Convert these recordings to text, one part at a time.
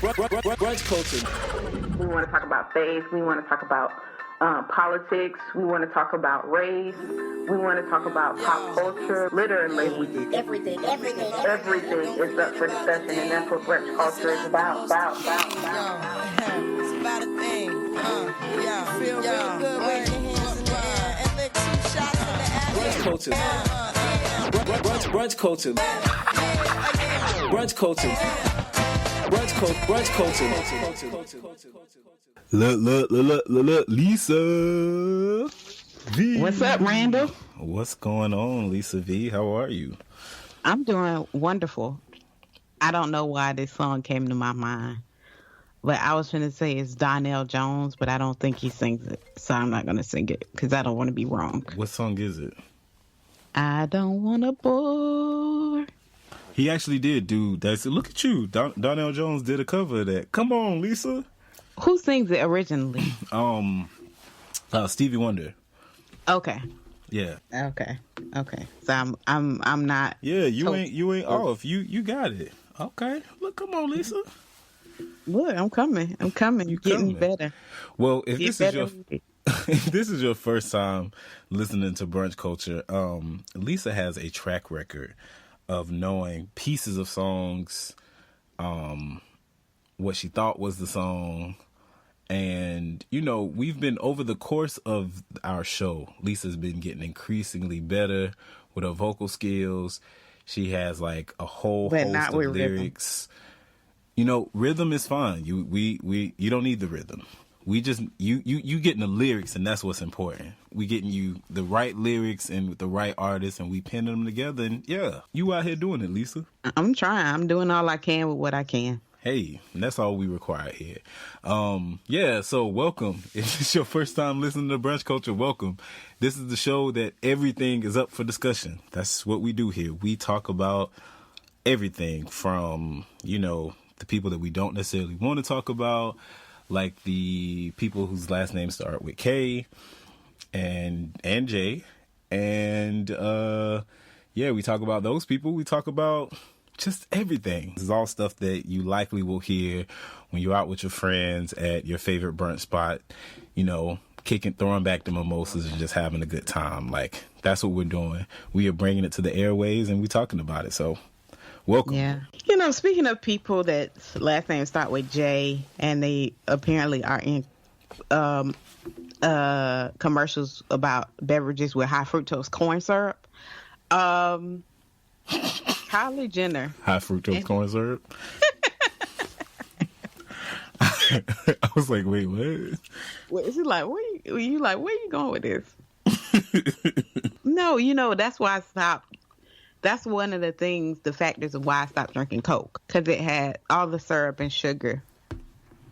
Brunch Culture. We want to talk about faith. We want to talk about politics. We want to talk about race. We want to talk about pop culture. Literally, everything is up for discussion, and that's what brunch culture is about. It's about a thing. Feel real good. Wave your hands in the air and lick 2 shots in the air. Brunch Culture. Brunch Culture. Brunch Culture. Brunch Culture. Look, Lisa V. What's up, Randall? What's going on, Lisa V? How are you? I'm doing wonderful. I don't know why this song came to my mind, but I was going to say it's Donnell Jones, but I don't think he sings it, so I'm not going to sing it because I don't want to be wrong. What song is it? I don't want to bore. He actually did do that. Look at you. Donnell Jones did a cover of that. Come on, Lisa. Who sings it originally? Stevie Wonder. Okay. Yeah. Okay. So I'm not. Yeah, you ain't off. You got it. Okay. Look, come on, Lisa. Look, I'm coming. You getting better. Well, if this is your first time listening to Brunch Culture, Lisa has a track record of knowing pieces of songs, what she thought was the song. And, we've been over the course of our show, Lisa's been getting increasingly better with her vocal skills. She has like a whole host of lyrics. Rhythm is fine. You don't need the rhythm. We just, you getting the lyrics, and that's what's important. We getting you the right lyrics and with the right artists, and we pinning them together. And yeah, you out here doing it, Lisa. I'm trying. I'm doing all I can with what I can. Hey, that's all we require here. So welcome. If it's your first time listening to Brunch Culture, welcome. This is the show that everything is up for discussion. That's what we do here. We talk about everything from, the people that we don't necessarily want to talk about, like the people whose last names start with K and J. And, we talk about those people. We talk about just everything. This is all stuff that you likely will hear when you're out with your friends at your favorite brunch spot, throwing back the mimosas and just having a good time. Like, that's what we're doing. We are bringing it to the airways and we're talking about it. So, welcome. Yeah. Speaking of people that last names start with J and they apparently are in commercials about beverages with high fructose corn syrup. Kylie Jenner. High fructose corn syrup? I was like, wait, what? Well, is it like, where you going with this? No, that's why I stopped. That's one of the factors of why I stopped drinking Coke. Because it had all the syrup and sugar.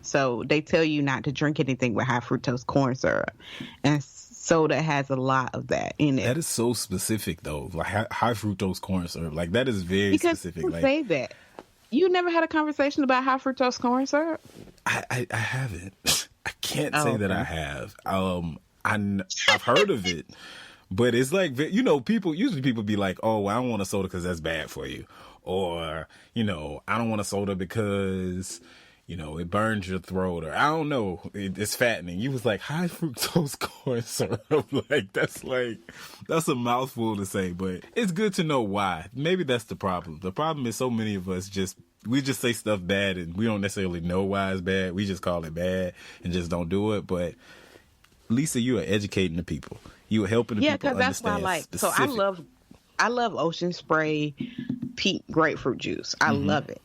So they tell you not to drink anything with high fructose corn syrup. And soda has a lot of that in it. That is so specific, though. Like high fructose corn syrup. Like, that is very specific. People say that. You never had a conversation about high fructose corn syrup? I haven't. I can't say that I have. I've heard of it. But it's like, people be like, oh, well, I don't want a soda because that's bad for you. Or, I don't want a soda because, it burns your throat. Or I don't know, it's fattening. You was like, high fructose corn syrup. That's a mouthful to say. But it's good to know why. Maybe that's the problem. The problem is so many of us we just say stuff bad and we don't necessarily know why it's bad. We just call it bad and just don't do it. But Lisa, you are educating the people. You are helping the people understand. Yeah, because that's why I love Ocean Spray pink grapefruit juice. I love it.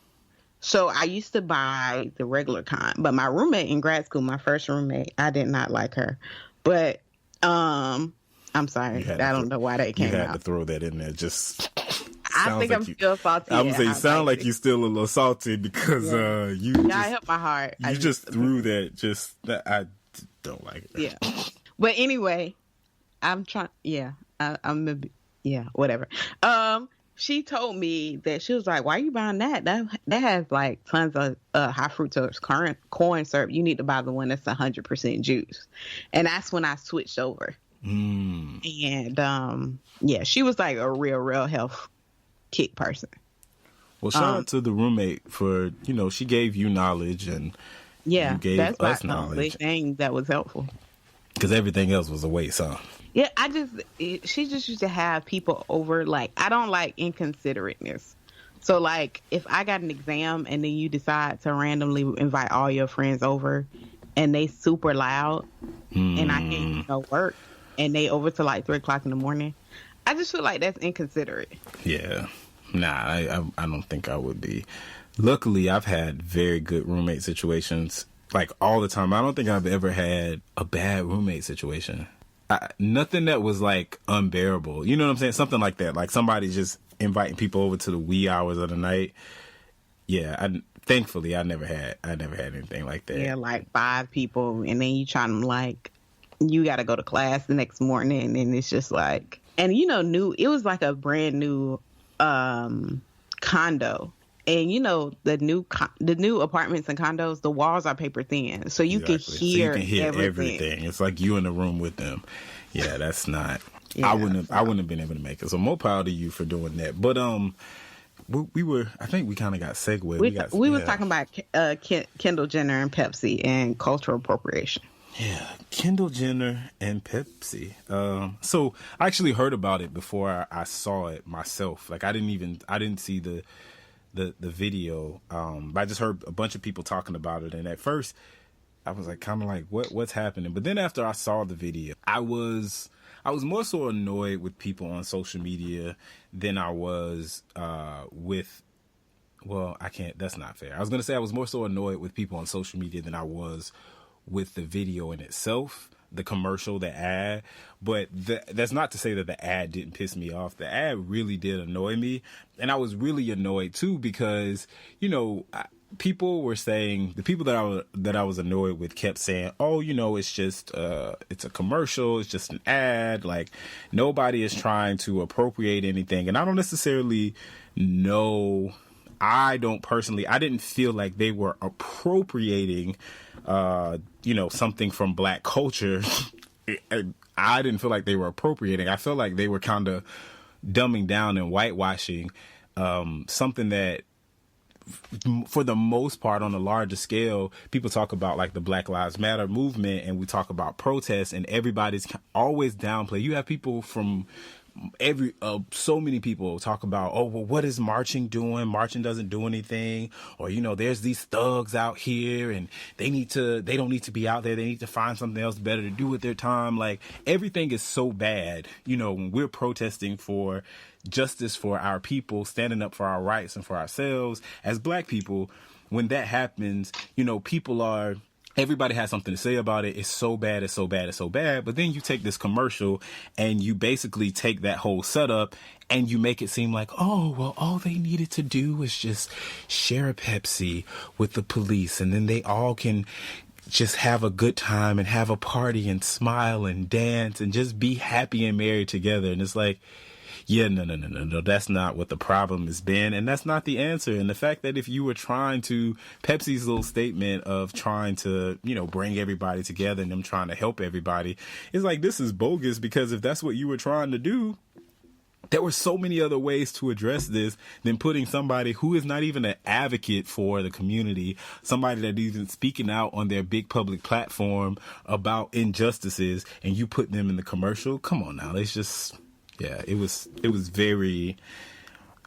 So I used to buy the regular kind, but my roommate in grad school, my first roommate, I did not like her. But I'm sorry, I don't know why that came out. You had to throw that in there. I think I'm still salty. I would say you sound like you're still a little salty because I helped my heart. You just threw that. I don't like it. Yeah, but anyway, I'm trying. Yeah, whatever. She told me that she was like, "Why are you buying that? That has like tons of high fructose corn syrup. You need to buy the one that's 100% juice." And that's when I switched over. And, she was like a real health kick person. Well, shout out to the roommate for, she gave you knowledge and Yeah, you gave that's us like the only knowledge. thing that was helpful. Because everything else was a waste, huh? Yeah, she just used to have people over. Like, I don't like inconsiderateness. So, like, if I got an exam and then you decide to randomly invite all your friends over and they super loud and I can't go work and they over to like 3:00 in the morning, I just feel like that's inconsiderate. Yeah. Nah, I don't think I would be. Luckily, I've had very good roommate situations, like, all the time. I don't think I've ever had a bad roommate situation. Nothing that was, like, unbearable. You know what I'm saying? Something like that. Like, somebody just inviting people over to the wee hours of the night. Yeah, thankfully, I never had anything like that. Yeah, like 5 people, and then you trying to, like, you got to go to class the next morning, and it's just like, and it was like a brand new condo. And the new apartments and condos, the walls are paper thin, so you can hear, everything. It's like you in the room with them. Yeah, that's not. Yeah, I wouldn't have been able to make it. So more power to you for doing that. But we were. I think we kind of got segued. We were talking about Kendall Jenner and Pepsi and cultural appropriation. Yeah, Kendall Jenner and Pepsi. So I actually heard about it before I saw it myself. Like, I didn't see the video, but I just heard a bunch of people talking about it, and at first I was like, kind of like, what's happening? But then after I saw the video, I was more so annoyed with people on social media than I was with. Well, I can't. That's not fair. I was gonna say I was more so annoyed with people on social media than I was with the video in itself, the commercial, the ad. But that's not to say that the ad didn't piss me off. The ad really did annoy me, and I was really annoyed too because people were saying, the people that I was annoyed with kept saying, oh, it's just it's a commercial, it's just an ad, like nobody is trying to appropriate anything. And I don't necessarily know. I didn't feel like they were appropriating something from Black culture. I didn't feel like they were appropriating. I felt like they were kind of dumbing down and whitewashing something that, for the most part, on a larger scale, people talk about, like, the Black Lives Matter movement, and we talk about protests, and everybody's always downplay. You have people from so many people talk about, oh, well, what is marching doing? Marching doesn't do anything. Or, there's these thugs out here and they don't need to be out there. They need to find something else better to do with their time. Like, everything is so bad, when we're protesting for justice for our people, standing up for our rights and for ourselves as Black people. When that happens, everybody has something to say about it. It's so bad, it's so bad, it's so bad. But then you take this commercial and you basically take that whole setup and you make it seem like, oh, well, all they needed to do was just share a Pepsi with the police, and then they all can just have a good time and have a party and smile and dance and just be happy and married together. And it's like, yeah, no. That's not what the problem has been. And that's not the answer. And the fact that if you were Pepsi's little statement of trying to, bring everybody together and them trying to help everybody, is like, this is bogus, because if that's what you were trying to do, there were so many other ways to address this than putting somebody who is not even an advocate for the community, somebody that isn't speaking out on their big public platform about injustices, and you put them in the commercial. Come on now. It's just... Yeah, it was very,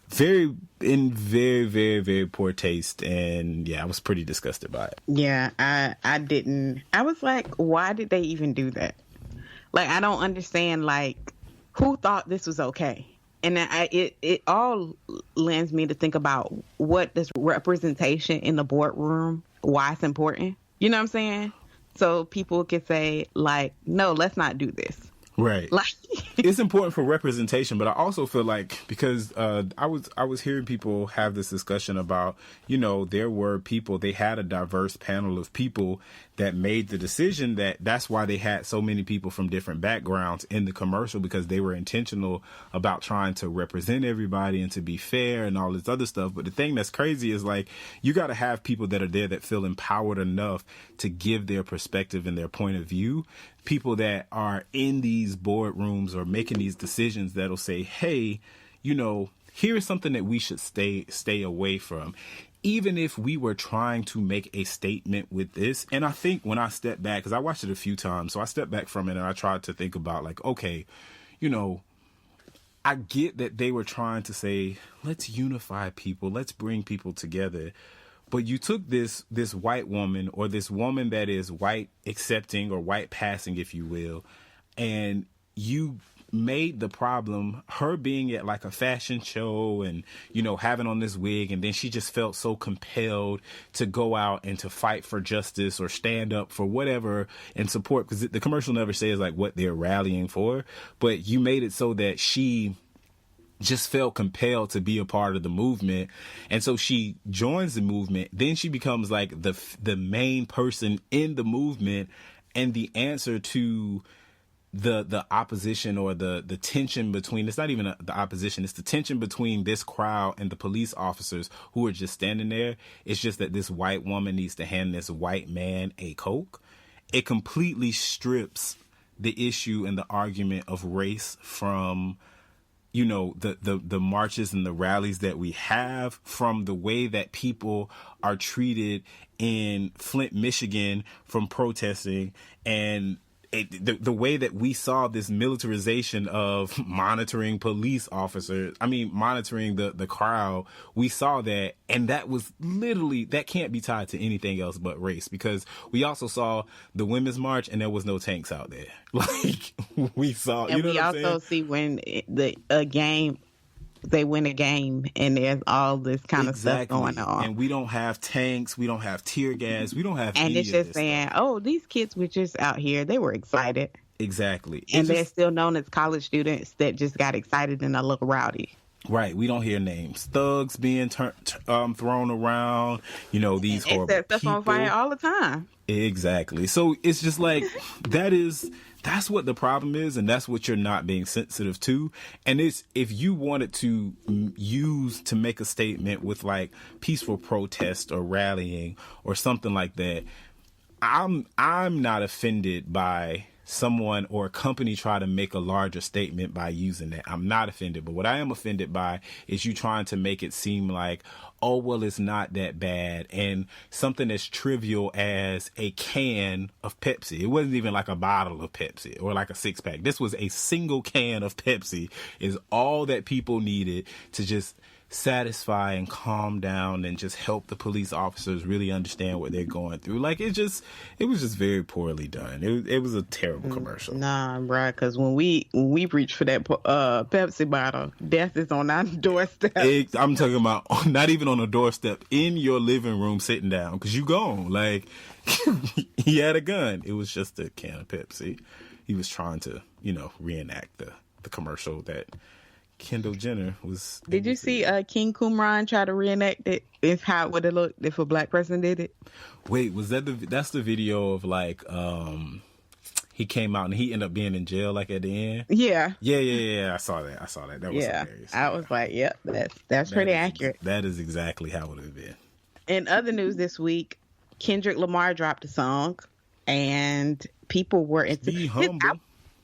very, in very, very, very poor taste. And yeah, I was pretty disgusted by it. Yeah, I was like, why did they even do that? Like, I don't understand, like, who thought this was okay? And it all lends me to think about what does representation in the boardroom, why it's important. You know what I'm saying? So people can say, like, no, let's not do this. Right. Like, it's important for representation, but I also feel like, because I was hearing people have this discussion about, there were people, they had a diverse panel of people that made the decision that's why they had so many people from different backgrounds in the commercial, because they were intentional about trying to represent everybody and to be fair and all this other stuff. But the thing that's crazy is, like, you got to have people that are there that feel empowered enough to give their perspective and their point of view. People that are in these boardrooms or making these decisions that'll say, hey, here is something that we should stay away from, even if we were trying to make a statement with this. And I think when I step back, because I watched it a few times, so I stepped back from it and I tried to think about, like, okay, you know, I get that they were trying to say, let's unify people, let's bring people together. But you took this white woman, or this woman that is white accepting or white passing, if you will, and you made the problem her being at like a fashion show and, you know, having on this wig, and then she just felt so compelled to go out and to fight for justice or stand up for whatever and support, because the commercial never says like what they're rallying for, but you made it so that she just felt compelled to be a part of the movement. And so she joins the movement. Then she becomes like the main person in the movement, and the answer to the opposition, or the tension between, it's not even the opposition, it's the tension between this crowd and the police officers who are just standing there. It's just that this white woman needs to hand this white man a Coke. It completely strips the issue and the argument of race from, you know, the marches and the rallies that we have, from the way that people are treated in Flint, Michigan from protesting, and the way that we saw this militarization of monitoring police officers, monitoring the crowd. We saw that, and that was literally, that can't be tied to anything else but race, because we also saw the Women's March and there was no tanks out there. Like, we saw, and you know we what I'm also saying? see when they win a game and there's all this kind of stuff going on. And we don't have tanks, we don't have tear gas, we don't have and any it's of just this saying, stuff. oh, these kids were just out here. They were excited. Exactly. And they're still known as college students that just got excited and a little rowdy. Right. We don't hear names. Thugs being thrown around, you know, these horrible They set stuff people. on fire all the time. Exactly. So it's just like, that's what the problem is, and that's what you're not being sensitive to. And it's, if you wanted to use to make a statement with like peaceful protest or rallying or something like that, I'm not offended by someone or a company try to make a larger statement by using that. I'm not offended. But what I am offended by is you trying to make it seem like, oh, well, it's not that bad. And something as trivial as a can of Pepsi. It wasn't even like a bottle of Pepsi or like a 6-pack. This was a single can of Pepsi, is all that people needed to just satisfy and calm down and just help the police officers really understand what they're going through. Like, it was just very poorly done. It was a terrible commercial. Nah, bro, because when we reach for that Pepsi bottle, death is on our doorstep. I'm talking about not even on a doorstep, in your living room sitting down, because you gone. Like, he had a gun. It was just a can of Pepsi. He was trying to, you know, reenact the commercial that Kendall Jenner was. Did you see King Kumran try to reenact it? If how it would have looked if a black person did it? Wait, was that's the video of like he came out and he ended up being in jail like at the end? Yeah. Yeah. I saw that. That was hilarious. I was like, yep, that's pretty accurate. That is exactly how it would have been. In other news this week, Kendrick Lamar dropped a song, and people were into Be humble.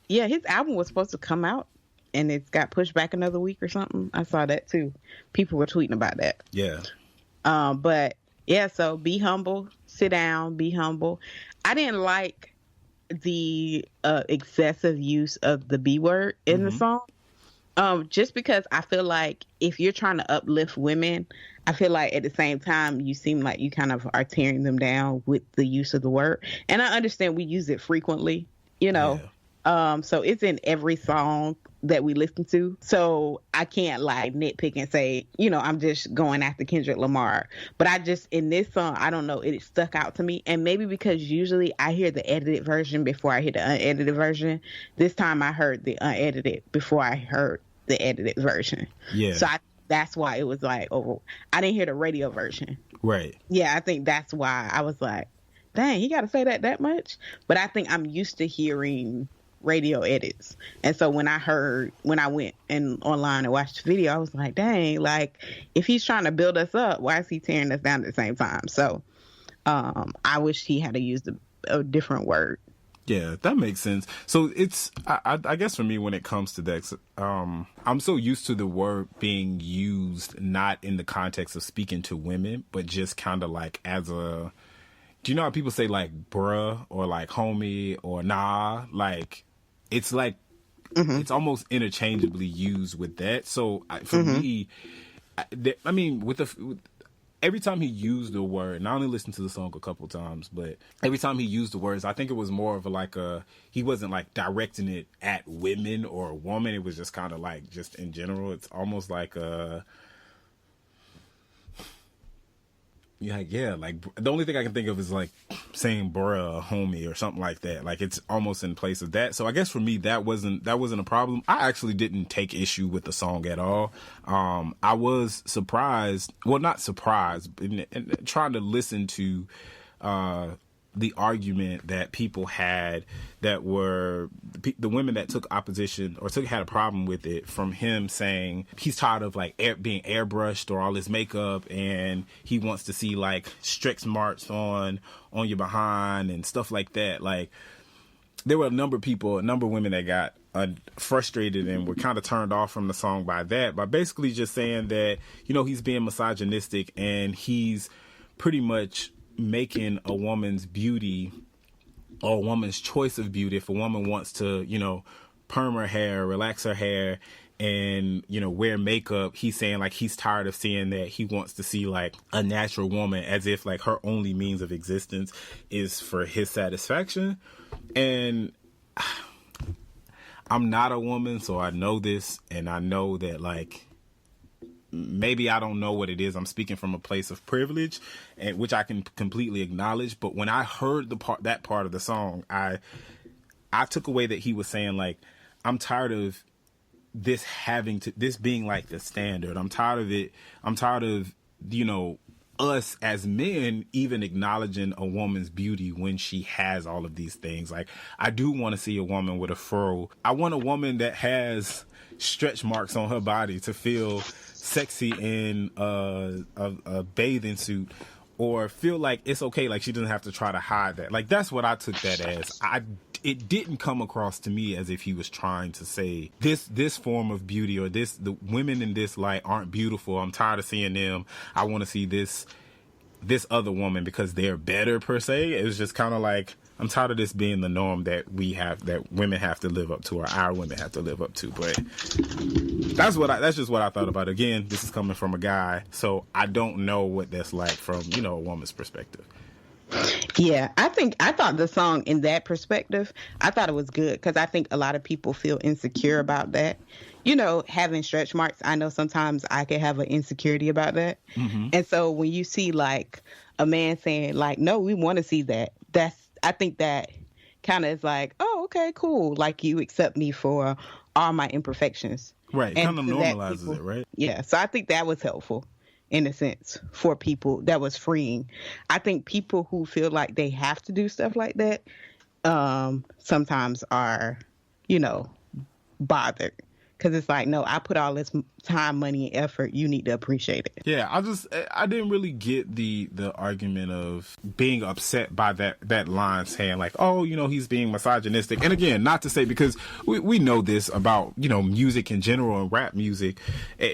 His album was supposed to come out, and it's got pushed back another week or something. I saw that too. People were tweeting about that. Yeah. But yeah, so be humble, sit down, be humble. I didn't like the excessive use of the B word in the song. Just because I feel like if you're trying to uplift women, I feel like at the same time you seem like you kind of are tearing them down with the use of the word. And I understand we use it frequently, you know. Yeah. So it's in every song that we listen to. So I can't like nitpick and say, you know, I'm just going after Kendrick Lamar. But I just, in this song, I don't know, it stuck out to me. And maybe because usually I hear the edited version before I hear the unedited version. This time I heard the unedited before I heard the edited version. Yeah. So that's why it was like, oh, I didn't hear the radio version. Right. Yeah, I think that's why I was like, dang, he got to say that much? But I think I'm used to hearing radio edits, and so when I went and online and watched the video, I was like, dang, like if he's trying to build us up, why is he tearing us down at the same time? So I wish he had to use a different word. Yeah, that makes sense. So it's, I guess for me, when it comes to that, I'm so used to the word being used not in the context of speaking to women, but just kind of like as a, do you know how people say like bruh or like homie or nah? Like, it's like, it's almost interchangeably used with that. So for me, I mean, every time he used the word, and I only listened to the song a couple times, but every time he used the words, I think it was more of he wasn't like directing it at women or a woman. It was just kind of like, just in general. It's almost like like the only thing I can think of is like saying bruh, homie, or something like that. Like, it's almost in place of that. So I guess for me, that wasn't a problem. I actually didn't take issue with the song at all. I was surprised, well, not surprised, but trying to listen to the argument that people had that were the women that took opposition or had a problem with it, from him saying he's tired of like being airbrushed or all his makeup, and he wants to see like stretch marks on your behind and stuff like that. Like, there were a number of women that got frustrated and were kind of turned off from the song by basically just saying that, you know, he's being misogynistic and he's pretty much making a woman's beauty or a woman's choice of beauty. If a woman wants to, you know, perm her hair, relax her hair, and, you know, wear makeup, he's saying like he's tired of seeing that. He wants to see like a natural woman, as if like her only means of existence is for his satisfaction. And I'm not a woman, so I know this, and I know that like maybe I don't know what it is. I'm speaking from a place of privilege, and which I can completely acknowledge. But when I heard that part of the song, I took away that he was saying like, I'm tired of this being like the standard. I'm tired of it. I'm tired of, you know, us as men even acknowledging a woman's beauty when she has all of these things. Like, I do want to see a woman with a fro. I want a woman that has stretch marks on her body to feel sexy in a bathing suit, or feel like it's okay, like she doesn't have to try to hide that. Like, that's what I took that as. It didn't come across to me as if he was trying to say this form of beauty, or the women in this light aren't beautiful. I'm tired of seeing them. I want to see this other woman because they're better, per se. It was just kind of like, I'm tired of this being the norm that women have to live up to, or our women have to live up to. But that's just what I thought about. Again, this is coming from a guy, so I don't know what that's like from, you know, a woman's perspective. Yeah, I thought the song, in that perspective, I thought it was good, because I think a lot of people feel insecure about that. You know, having stretch marks, I know sometimes I can have an insecurity about that. Mm-hmm. And so when you see like a man saying like, no, we want to see that, I think that kind of is like, oh, okay, cool. Like, you accept me for all my imperfections. Right. It kind of normalizes it, right? Yeah. So I think that was helpful, in a sense, for people. That was freeing. I think people who feel like they have to do stuff like that sometimes are, you know, bothered. Because it's like, no, I put all this time, money, and effort. You need to appreciate it. Yeah, I didn't really get the argument of being upset by that line, saying like, oh, you know, he's being misogynistic. And again, not to say, because we know this about, you know, music in general and rap music,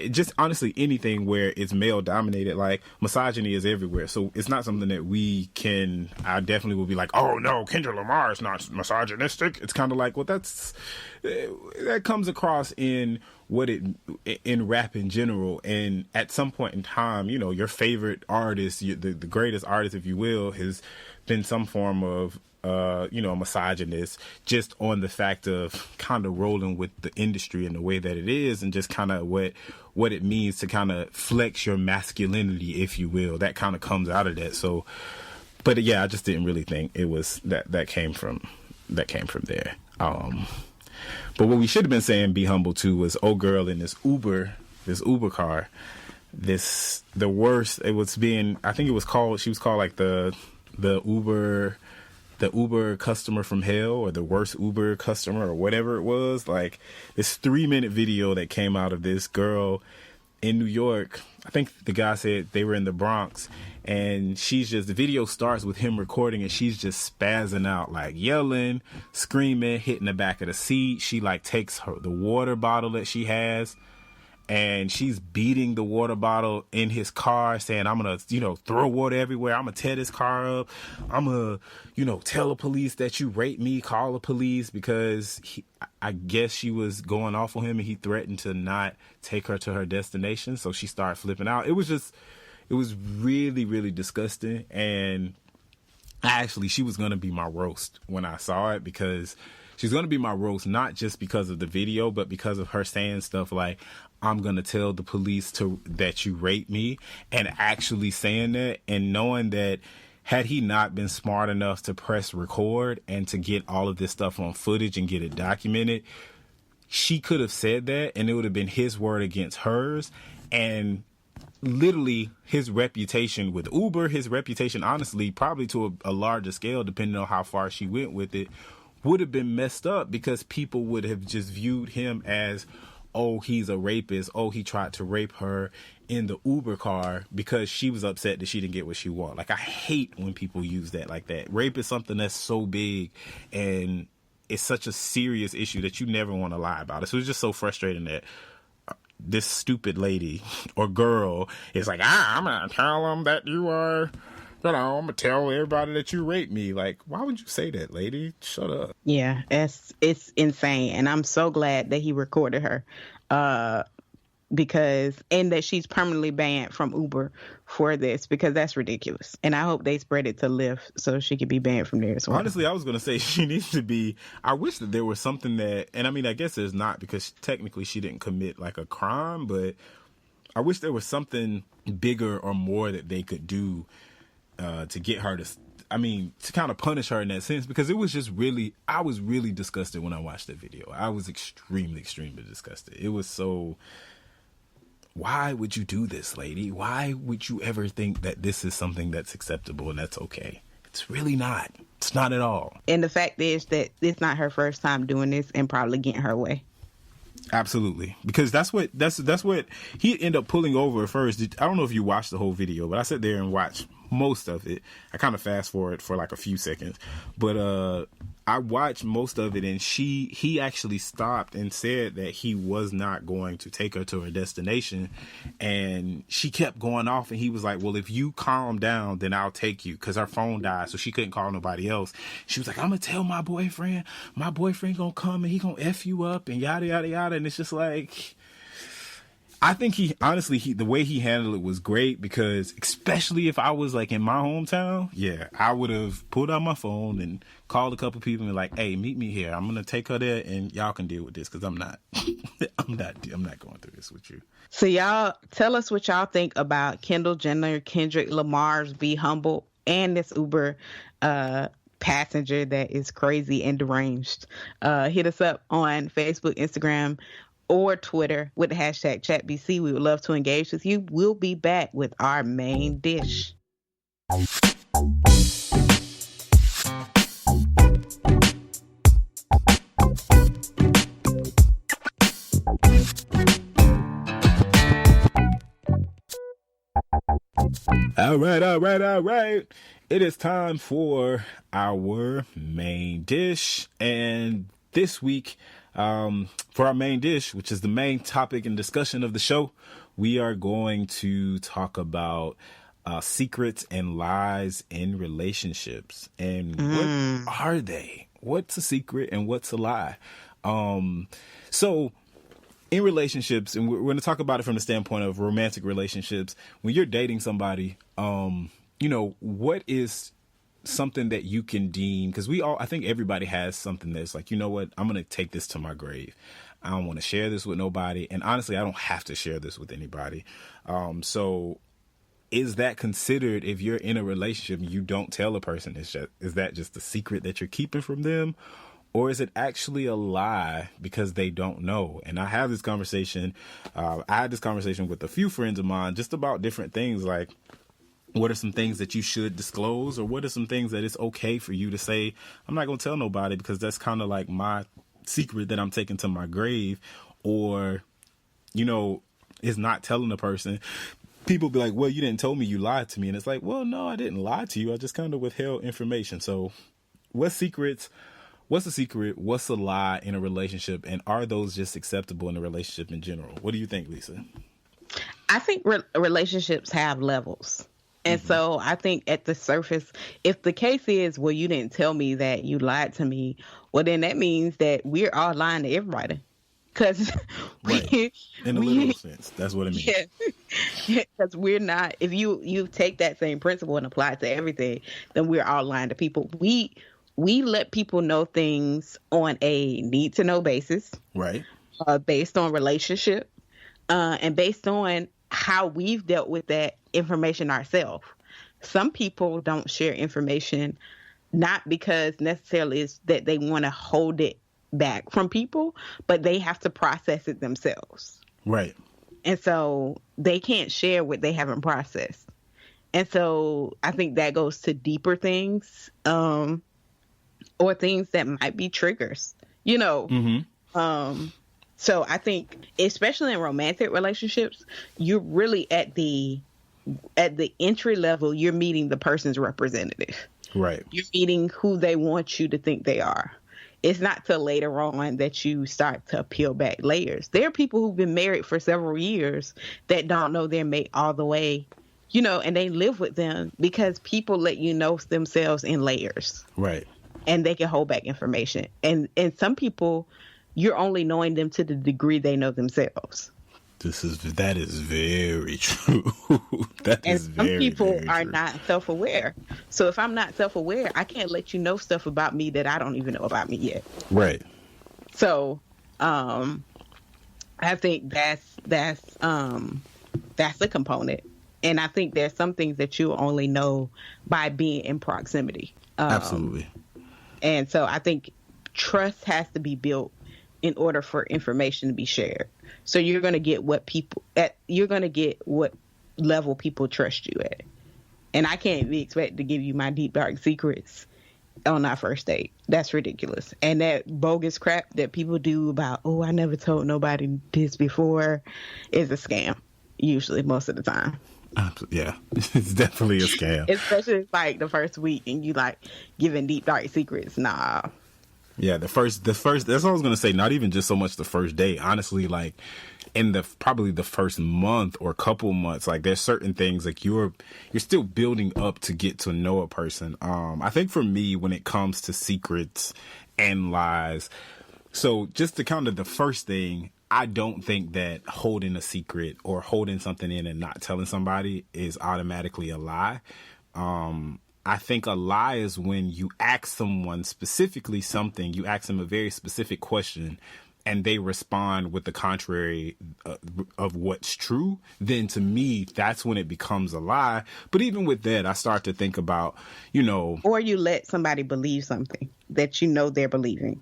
just honestly anything where it's male dominated, like misogyny is everywhere. So it's not something that I definitely will be like, oh no, Kendrick Lamar is not misogynistic. It's kind of like, well, that comes across in rap in general, and at some point in time, you know, your favorite artist, the greatest artist, if you will, has been some form of you know, misogynist, just on the fact of kind of rolling with the industry and the way that it is, and just kind of what it means to kind of flex your masculinity, if you will. That kind of comes out of that. So, but yeah, I just didn't really think it was that came from there. But what we should have been saying, be humble too, was old girl in this Uber car. The worst, it was being, I think she was called like the Uber customer from hell, or the worst Uber customer, or whatever it was. Like, this 3-minute video that came out of this girl in New York. I think the guy said they were in the Bronx, and the video starts with him recording, and she's just spazzing out, like yelling, screaming, hitting the back of the seat. She like takes the water bottle that she has, and she's beating the water bottle in his car, saying, I'm going to, throw water everywhere. I'm going to tear this car up. I'm going to, tell the police that you raped me, call the police, because I guess she was going off on him and he threatened to not take her to her destination. So she started flipping out. It was really, really disgusting. And she was going to be my roast when I saw it, because she's going to be my roast, not just because of the video, but because of her saying stuff like, I'm going to tell the police that you raped me, and actually saying that, and knowing that had he not been smart enough to press record and to get all of this stuff on footage and get it documented, she could have said that and it would have been his word against hers. And literally his reputation with Uber, his reputation, honestly, probably to a larger scale, depending on how far she went with it, would have been messed up, because people would have just viewed him as, oh, he's a rapist. Oh, he tried to rape her in the Uber car because she was upset that she didn't get what she wanted. Like, I hate when people use that like that. Rape is something that's so big and it's such a serious issue that you never want to lie about it. So it's just so frustrating that this stupid lady or girl is like, I'm going to tell them that you are, I'm going to tell everybody that you raped me. Like, why would you say that, lady? Shut up. Yeah, it's insane. And I'm so glad that he recorded her, and that she's permanently banned from Uber for this, because that's ridiculous. And I hope they spread it to Lyft so she could be banned from there as well. Honestly, I was going to say she needs to be, I wish that there was something that, and I mean, I guess there's not, because technically she didn't commit like a crime, but I wish there was something bigger or more that they could do to get her to kind of punish her in that sense, because it was just really, I was really disgusted when I watched that video. I was extremely, extremely disgusted. It was so, why would you do this, lady? Why would you ever think that this is something that's acceptable and that's okay? It's really not. It's not at all. And the fact is that it's not her first time doing this and probably getting her way. Absolutely, because that's what he ended up pulling over first. I don't know if you watched the whole video, but I sat there and watched most of it. I kind of fast forward for like a few seconds, but I watched most of it, and he actually stopped and said that he was not going to take her to her destination, and she kept going off, and he was like, well, if you calm down, then I'll take you, because her phone died, so she couldn't call nobody else. She was like, I'm gonna tell my boyfriend gonna come and he gonna F you up and yada yada yada. And it's just like, I think the way he handled it was great, because especially if I was like in my hometown, yeah, I would have pulled out my phone and called a couple people and be like, hey, meet me here. I'm going to take her there and y'all can deal with this, because I'm not going through this with you. So y'all tell us what y'all think about Kendall Jenner, Kendrick Lamar's Be Humble, and this Uber passenger that is crazy and deranged. Hit us up on Facebook, Instagram, or Twitter with the hashtag ChatBC. We would love to engage with you. We'll be back with our main dish. All right. It is time for our main dish. And this week, for our main dish, which is the main topic and discussion of the show, we are going to talk about secrets and lies in relationships. And what are they? What's a secret and what's a lie? So in relationships, and we're going to talk about it from the standpoint of romantic relationships, when you're dating somebody, what is something that you can deem, because I think everybody has something that's like, you know what, I'm going to take this to my grave. I don't want to share this with nobody. And honestly, I don't have to share this with anybody. So is that considered, if you're in a relationship and you don't tell a person, is that just a secret that you're keeping from them? Or is it actually a lie because they don't know? And I have this conversation. I had this conversation with a few friends of mine just about different things, like, what are some things that you should disclose, or what are some things that it's okay for you to say, I'm not going to tell nobody because that's kind of like my secret that I'm taking to my grave? Or, is not telling the person. People be like, well, you didn't tell me, you lied to me. And it's like, well, no, I didn't lie to you. I just kind of withheld information. So what's the secret? What's a lie in a relationship? And are those just acceptable in a relationship in general? What do you think, Lisa? I think relationships have levels. And so I think at the surface, if the case is, well, you didn't tell me that, you lied to me, well, then that means that we're all lying to everybody. Because right. In a literal sense, that's what it means. Yeah, because we're not. If you take that same principle and apply it to everything, then we're all lying to people. We let people know things on a need to know basis, right? Based on relationship, and based on how we've dealt with that information ourselves. Some people don't share information not because necessarily it's that they want to hold it back from people, but they have to process it themselves. Right. And so they can't share what they haven't processed. And so I think that goes to deeper things, or things that might be triggers, you know. So I think, especially in romantic relationships, you're really at the entry level, you're meeting the person's representative. Right. You're meeting who they want you to think they are. It's not till later on that you start to peel back layers. There are people who've been married for several years that don't know their mate all the way, you know, and they live with them because people let you know themselves in layers. Right. And they can hold back information. And some people, you're only knowing them to the degree they know themselves. That is very true. Some people are not self-aware. So if I'm not self-aware, I can't let you know stuff about me that I don't even know about me yet. Right. So, I think that's a component. And I think there's some things that you only know by being in proximity. Absolutely. And so I think trust has to be built in order for information to be shared. So you're going to get what level people trust you at. And I can't be expected to give you my deep, dark secrets on our first date. That's ridiculous. And that bogus crap that people do about, oh, I never told nobody this before, is a scam. Usually, most of the time. Yeah, it's definitely a scam. Especially like the first week and you like giving deep, dark secrets. Nah. Yeah, the first, that's what I was going to say. Not even just so much the first day. Honestly, like in probably the first month or couple months, like there's certain things like you're still building up to get to know a person. I think for me, when it comes to secrets and lies, so just to kind of the first thing, I don't think that holding a secret or holding something in and not telling somebody is automatically a lie. I think a lie is when you ask someone specifically something, you ask them a very specific question, and they respond with the contrary of what's true. Then to me, that's when it becomes a lie. But even with that, I start to think about, or you let somebody believe something that you know they're believing.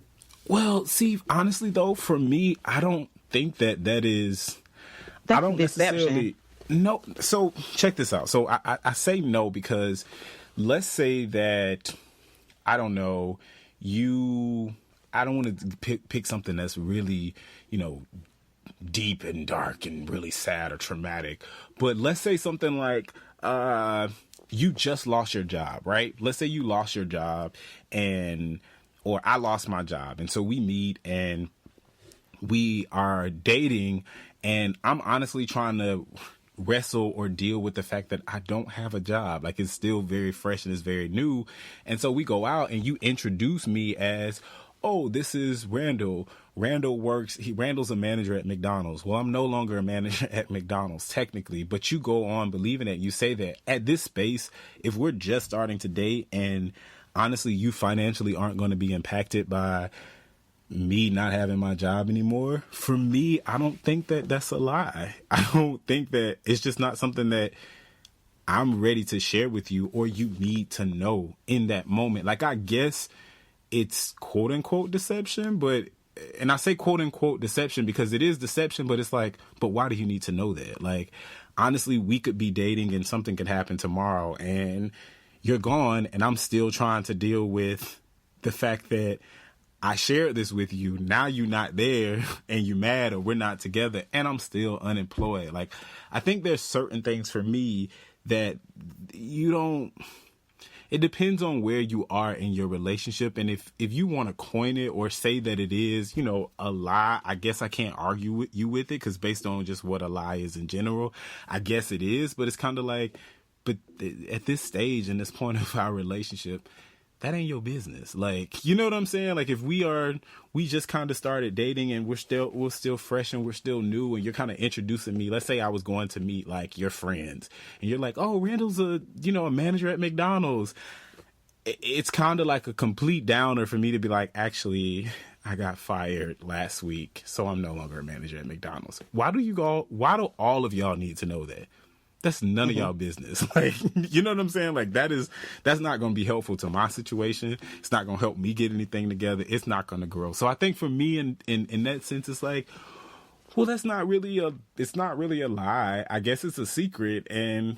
Well, see, honestly, though, for me, I don't think that is. That's I don't deception. necessarily. No. So check this out. So I say no because let's say that, I don't know, I don't want to pick something that's really, deep and dark and really sad or traumatic. But let's say something like, you just lost your job, right? Let's say you lost your job or I lost my job. And so we meet and we are dating and I'm honestly trying to wrestle or deal with the fact that I don't have a job. Like it's still very fresh and it's very new. And so we go out and you introduce me as, oh, this is Randall. Randall's a manager at McDonald's. Well, I'm no longer a manager at McDonald's technically, but you go on believing it. You say that at this space, if we're just starting to date and honestly, you financially aren't going to be impacted by me not having my job anymore. For me, I don't think that that's a lie. I don't think that it's just not something that I'm ready to share with you or you need to know in that moment. Like, I guess it's quote unquote deception, and I say quote unquote deception because it is deception, but it's like, but why do you need to know that? Like, honestly, we could be dating and something could happen tomorrow and you're gone and I'm still trying to deal with the fact that I shared this with you. Now you're not there and you're mad or we're not together and I'm still unemployed. Like, I think there's certain things for me that it depends on where you are in your relationship. And if you want to coin it or say that it is, a lie, I guess I can't argue with you with it, because based on just what a lie is in general, I guess it is. But it's kind of like, but at this stage and this point of our relationship, that ain't your business. Like, you know what I'm saying? Like, if we just kind of started dating and we're still fresh and we're still new and you're kind of introducing me. Let's say I was going to meet like your friends and you're like, oh, Randall's a manager at McDonald's. It's kind of like a complete downer for me to be like, actually, I got fired last week, so I'm no longer a manager at McDonald's. Why do all of y'all need to know that? That's none of y'all business. Like, you know what I'm saying? Like, that's not going to be helpful to my situation. It's not going to help me get anything together. It's not going to grow. So I think for me, in that sense, it's like, well, it's not really a lie. I guess it's a secret. And,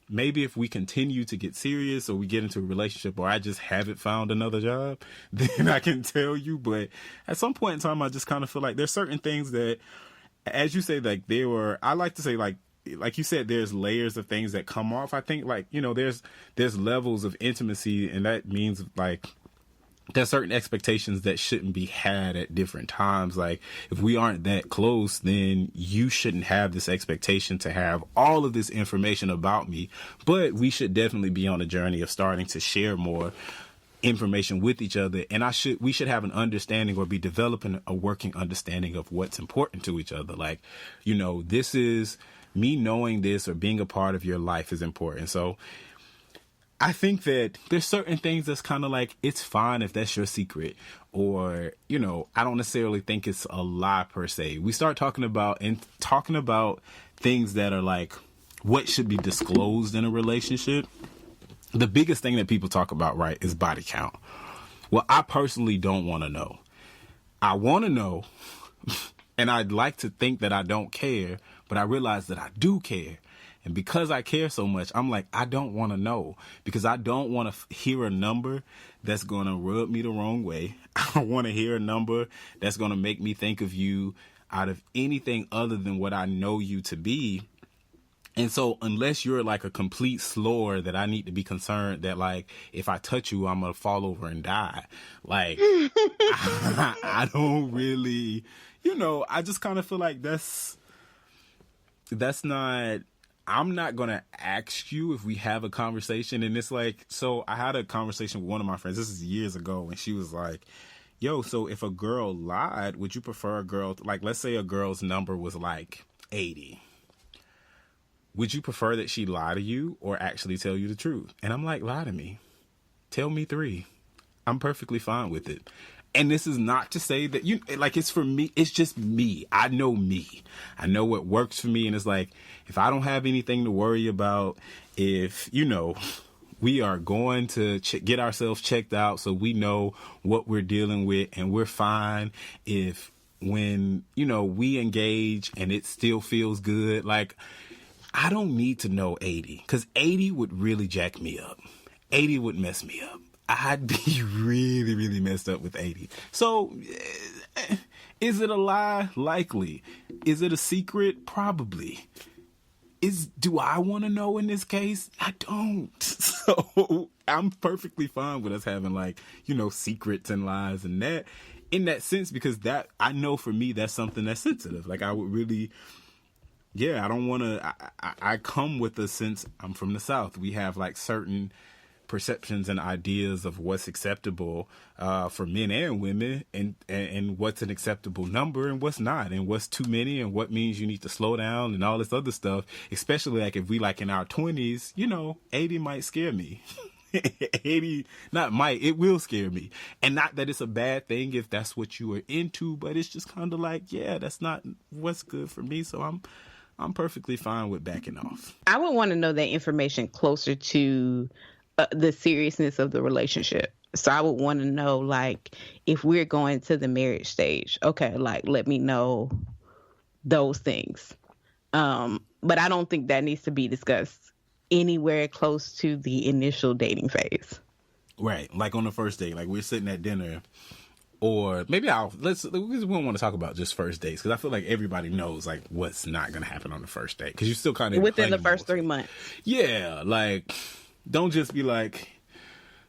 maybe if we continue to get serious or we get into a relationship or I just haven't found another job, then I can tell you. But at some point in time, I just kind of feel like there's certain things that, as you say, like I like to say, like you said, there's layers of things that come off. I think there's levels of intimacy, and that means like there's certain expectations that shouldn't be had at different times. Like, if we aren't that close, then you shouldn't have this expectation to have all of this information about me. But we should definitely be on a journey of starting to share more information with each other, and we should have an understanding or be developing a working understanding of what's important to each other. Like, this is me knowing this or being a part of your life is important. So I think that there's certain things that's kind of like, it's fine if that's your secret, or, I don't necessarily think it's a lie per se. We start talking about things that are like what should be disclosed in a relationship. The biggest thing that people talk about, right, is body count. Well, I personally don't want to know. I want to know, and I'd like to think that I don't care, but I realize that I do care. And because I care so much, I'm like, I don't want to know, because I don't want to hear a number that's going to rub me the wrong way. I don't want to hear a number that's going to make me think of you out of anything other than what I know you to be. And so unless you're like a complete slore that I need to be concerned that, like, if I touch you, I'm going to fall over and die. Like, I don't really, I just kind of feel like that's not, I'm not going to ask you if we have a conversation. And it's like, so I had a conversation with one of my friends. This is years ago. And she was like, yo, so if a girl lied, would you prefer a girl, like, let's say a girl's number was like 80. Would you prefer that she lie to you or actually tell you the truth? And I'm like, lie to me. Tell me 3. I'm perfectly fine with it. And this is not to say that it's for me. It's just me. I know me. I know what works for me. And it's like, if I don't have anything to worry about, if, we are going to get ourselves checked out so we know what we're dealing with and we're fine. If when, we engage and it still feels good, like, I don't need to know 80, because 80 would really jack me up. 80 would mess me up. I'd be really, really messed up with 80. So, is it a lie? Likely. Is it a secret? Probably. Do I want to know in this case? I don't. So, I'm perfectly fine with us having, like, secrets and lies and that, in that sense, because that, I know for me, that's something that's sensitive. Like, I would really... Yeah, I don't want to, I come with a sense, I'm from the South. We have like certain perceptions and ideas of what's acceptable for men and women, and what's an acceptable number and what's not, and what's too many and what means you need to slow down and all this other stuff. Especially like if we like in our 20s, 80 might scare me. 80, it will scare me. And not that it's a bad thing if that's what you are into, but it's just kind of like, yeah, that's not what's good for me. So I'm perfectly fine with backing off. I would want to know that information closer to the seriousness of the relationship. So I would want to know, like, if we're going to the marriage stage, okay, like, let me know those things. But I don't think that needs to be discussed anywhere close to the initial dating phase. Right. Like on the first date, like we're sitting at dinner or maybe we don't want to talk about just first dates, because I feel like everybody knows like what's not going to happen on the first date, because you're still kind of within the first 3 months. Yeah, like don't just be like,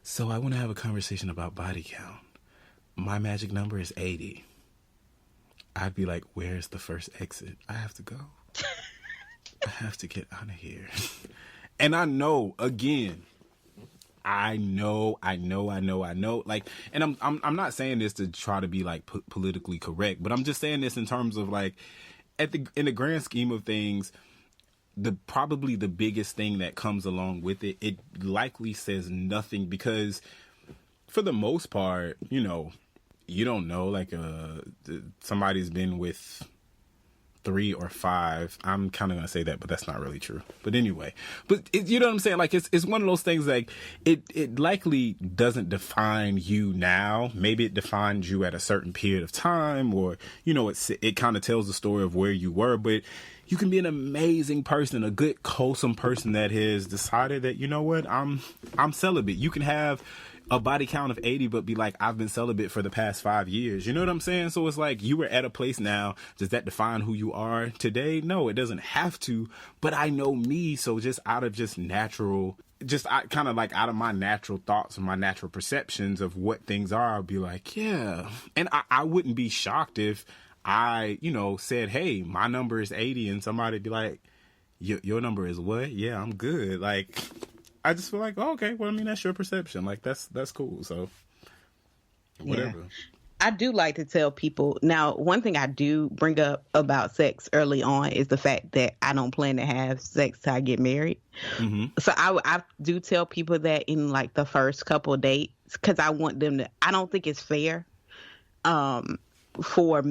so I want to have a conversation about body count. My magic number is 80. I'd be like, where's the first exit? I have to go. I have to get out of here. And I know, again, I know. Like, and I'm not saying this to try to be like politically correct, but I'm just saying this in terms of like, in the grand scheme of things, probably the biggest thing that comes along with it, it likely says nothing, because for the most part, you know, you don't know, like somebody's been with 3 or 5. I'm kind of going to say that, but that's not really true. But anyway, you know what I'm saying? Like, it's one of those things, like, it likely doesn't define you now. Maybe it defines you at a certain period of time, or, you know, it kind of tells the story of where you were, but you can be an amazing person, a good, wholesome person that has decided that, you know what, I'm celibate. You can have a body count of 80, but be like, I've been celibate for the past 5 years. You know what I'm saying? So it's like, you were at a place now. Does that define who you are today? No, it doesn't have to. But I know me, so just out of just natural, kind of like out of my natural thoughts and my natural perceptions of what things are, I'll be like, yeah. And I wouldn't be shocked if I, you know, said, hey, my number is 80, and somebody'd be like, your number is what? Yeah, I'm good. Like, I just feel like, oh, okay, well, I mean, that's your perception. Like, that's cool. So, whatever. Yeah. I do like to tell people. Now, one thing I do bring up about sex early on is the fact that I don't plan to have sex till I get married. Mm-hmm. So I do tell people that in like the first couple of dates, because I want them to, I don't think it's fair for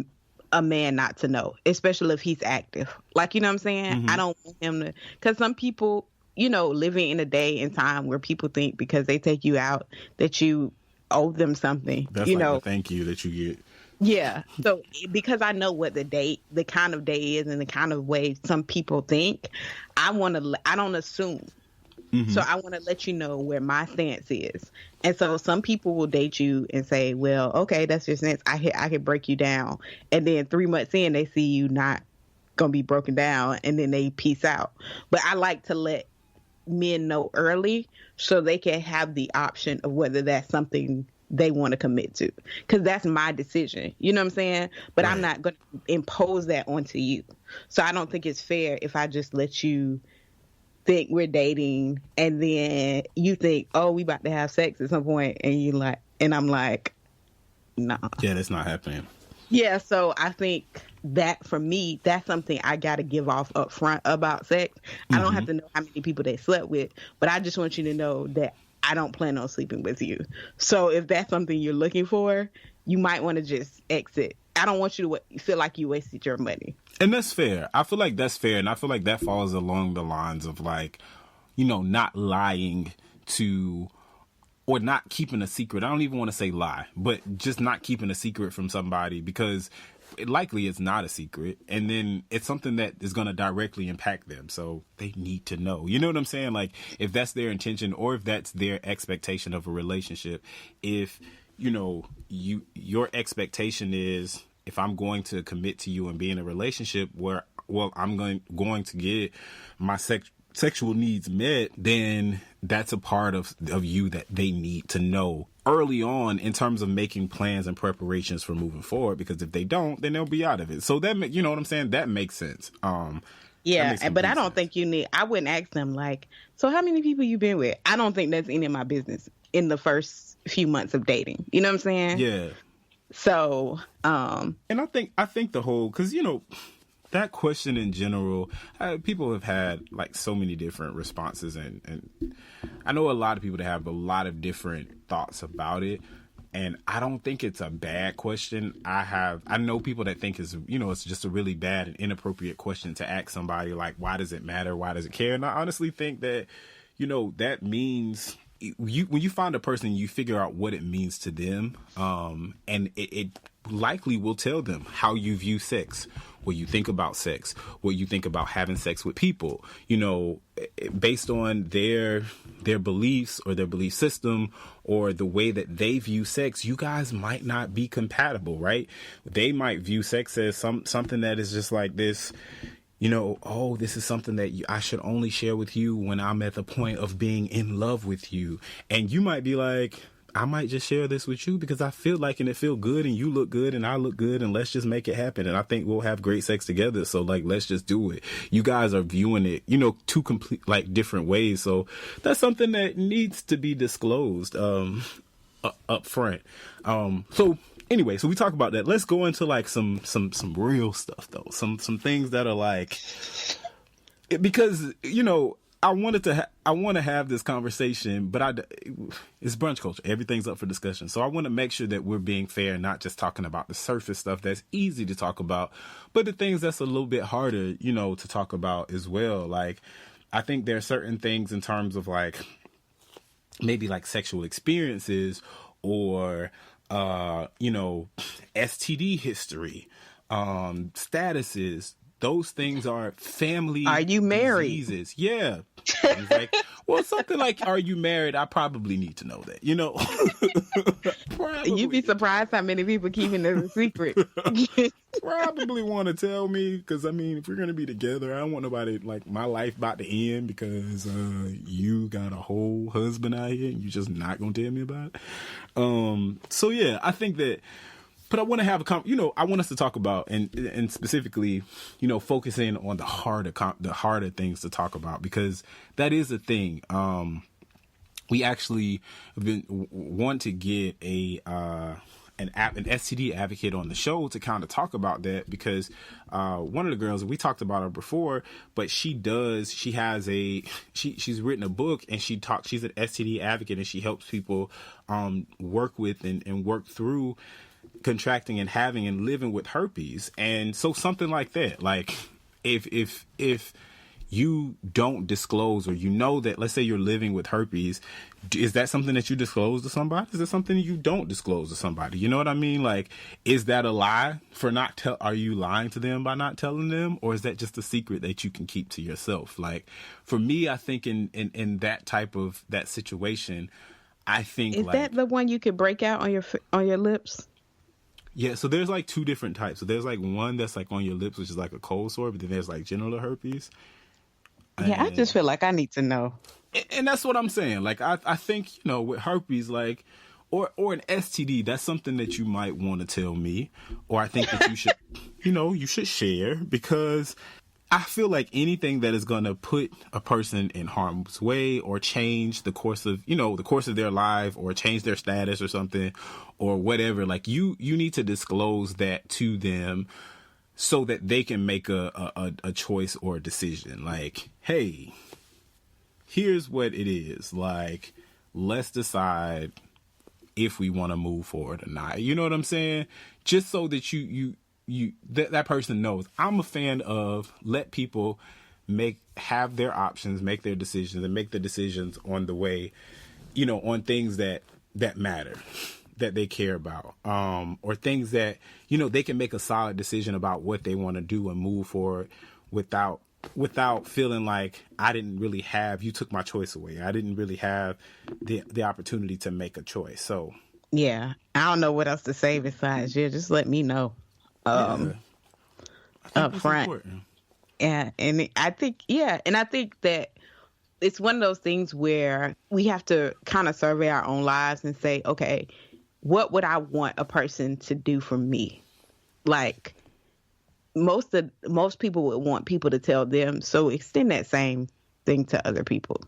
a man not to know, especially if he's active. Like, you know what I'm saying? Mm-hmm. I don't want him to, because some people, you know, living in a day and time where people think because they take you out that you owe them something. That's you like know, the thank you that you get. Yeah. So because I know what the kind of day is and the kind of way some people think, I don't assume. Mm-hmm. So I want to let you know where my stance is. And so some people will date you and say, well, okay, that's your stance. I can break you down. And then 3 months in, they see you not going to be broken down, and then they peace out. But I like to let men know early so they can have the option of whether that's something they want to commit to, because that's my decision, you know what I'm saying? But right. I'm not going to impose that onto you. So I don't think it's fair if I just let you think we're dating and then you think, oh, we about to have sex at some point, and you like, and I'm like, nah. Yeah, that's not happening. Yeah, so I think that for me, that's something I got to give off up front about sex. Mm-hmm. I don't have to know how many people they slept with, but I just want you to know that I don't plan on sleeping with you. So if that's something you're looking for, you might want to just exit. I don't want you to feel like you wasted your money. And that's fair. I feel like that's fair. And I feel like that falls along the lines of, like, you know, not lying to, or not keeping a secret. I don't even want to say lie, but just not keeping a secret from somebody, because likely it's not a secret, and then it's something that is going to directly impact them, so they need to know. You know what I'm saying? Like, if that's their intention, or if that's their expectation of a relationship, if, you know, your expectation is, if I'm going to commit to you and be in a relationship where, well, I'm going to get my sexual needs met, then that's a part of you that they need to know early on in terms of making plans and preparations for moving forward, because if they don't, then they'll be out of it. So that, you know what I'm saying? That makes sense. Yeah, but I don't think I wouldn't ask them like, so how many people you been with? I don't think that's any of my business in the first few months of dating. You know what I'm saying? Yeah. So, and I think the whole, because, you know, that question in general, people have had like so many different responses, and I know a lot of people that have a lot of different thoughts about it, and I don't think it's a bad question. I know people that think it's, you know, it's just a really bad and inappropriate question to ask somebody, like, why does it matter? Why does it care? And I honestly think that, you know, that means when you find a person, you figure out what it means to them, and it likely will tell them how you view sex, what you think about sex, what you think about having sex with people, based on their beliefs or their belief system or the way that they view sex. You guys might not be compatible, right? They might view sex as something that is just like this, oh, this is something that I should only share with you when I'm at the point of being in love with you. And you might be like, I might just share this with you because I feel like, and it feel good, and you look good, and I look good, and let's just make it happen. And I think we'll have great sex together. So like, let's just do it. You guys are viewing it, two complete, like, different ways. So that's something that needs to be disclosed, up front. So anyway, so we talk about that. Let's go into like some real stuff though. Some things that are like, because, I want to have this conversation, but it's brunch culture. Everything's up for discussion. So I want to make sure that we're being fair and not just talking about the surface stuff that's easy to talk about, but the things that's a little bit harder, to talk about as well. Like, I think there are certain things in terms of like, maybe like sexual experiences or, STD history, statuses. Those things are family. Are you married? Diseases. Yeah. It's like, well, something like, are you married? I probably need to know that, You'd be surprised how many people keeping it a secret. Probably want to tell me, because, if we're going to be together, I don't want nobody, like, my life about to end because you got a whole husband out here and you're just not going to tell me about it. So, yeah, I think that. But I want to have I want us to talk about and specifically, focusing on the harder things to talk about, because that is a thing. We actually want to get an STD advocate on the show to kind of talk about that, because one of the girls, we talked about her before, but she's written a book, and she's an STD advocate, and she helps people work with and work through contracting and having and living with herpes. And so something like that, like if you don't disclose, or that, let's say you're living with herpes, is that something that you disclose to somebody? Is it something you don't disclose to somebody? You know what I mean? Like, is that a lie for are you lying to them by not telling them? Or is that just a secret that you can keep to yourself? Like, for me, I think in that type of that situation, I think, is that the one you could break out on your lips? Yeah, so there's like two different types. So there's like one that's like on your lips, which is like a cold sore, but then there's like genital herpes. Yeah, I just feel like I need to know. And that's what I'm saying. Like, I think, with herpes, like, or an STD, that's something that you might want to tell me. Or I think that you should, you should share, because I feel like anything that is going to put a person in harm's way or change the course of their life, or change their status or something or whatever, like you need to disclose that to them so that they can make a choice or a decision. Like, hey, here's what it is. Like, let's decide if we want to move forward or not. You know what I'm saying? Just so that that person knows. I'm a fan of let people have their options, make their decisions, and make the decisions on the way, on things that matter, that they care about, or things that, they can make a solid decision about what they want to do and move forward without feeling like you took my choice away. I didn't really have the opportunity to make a choice. So yeah, I don't know what else to say besides, just let me know. Up front. Important. Yeah. And I think that it's one of those things where we have to kind of survey our own lives and say, okay, what would I want a person to do for me? Like, most people would want people to tell them. So extend that same thing to other people.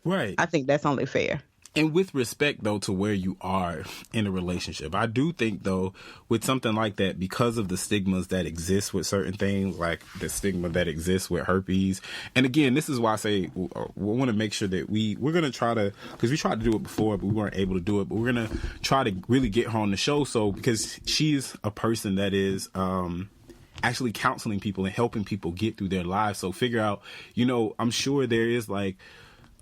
Right. I think that's only fair. And with respect, though, to where you are in a relationship, I do think, though, with something like that, because of the stigmas that exist with certain things, like the stigma that exists with herpes. And again, this is why I say we want to make sure that we're going to try to, because we tried to do it before, but we weren't able to do it. But we're going to try to really get her on the show. So because she's a person that is actually counseling people and helping people get through their lives. So figure out, I'm sure there is like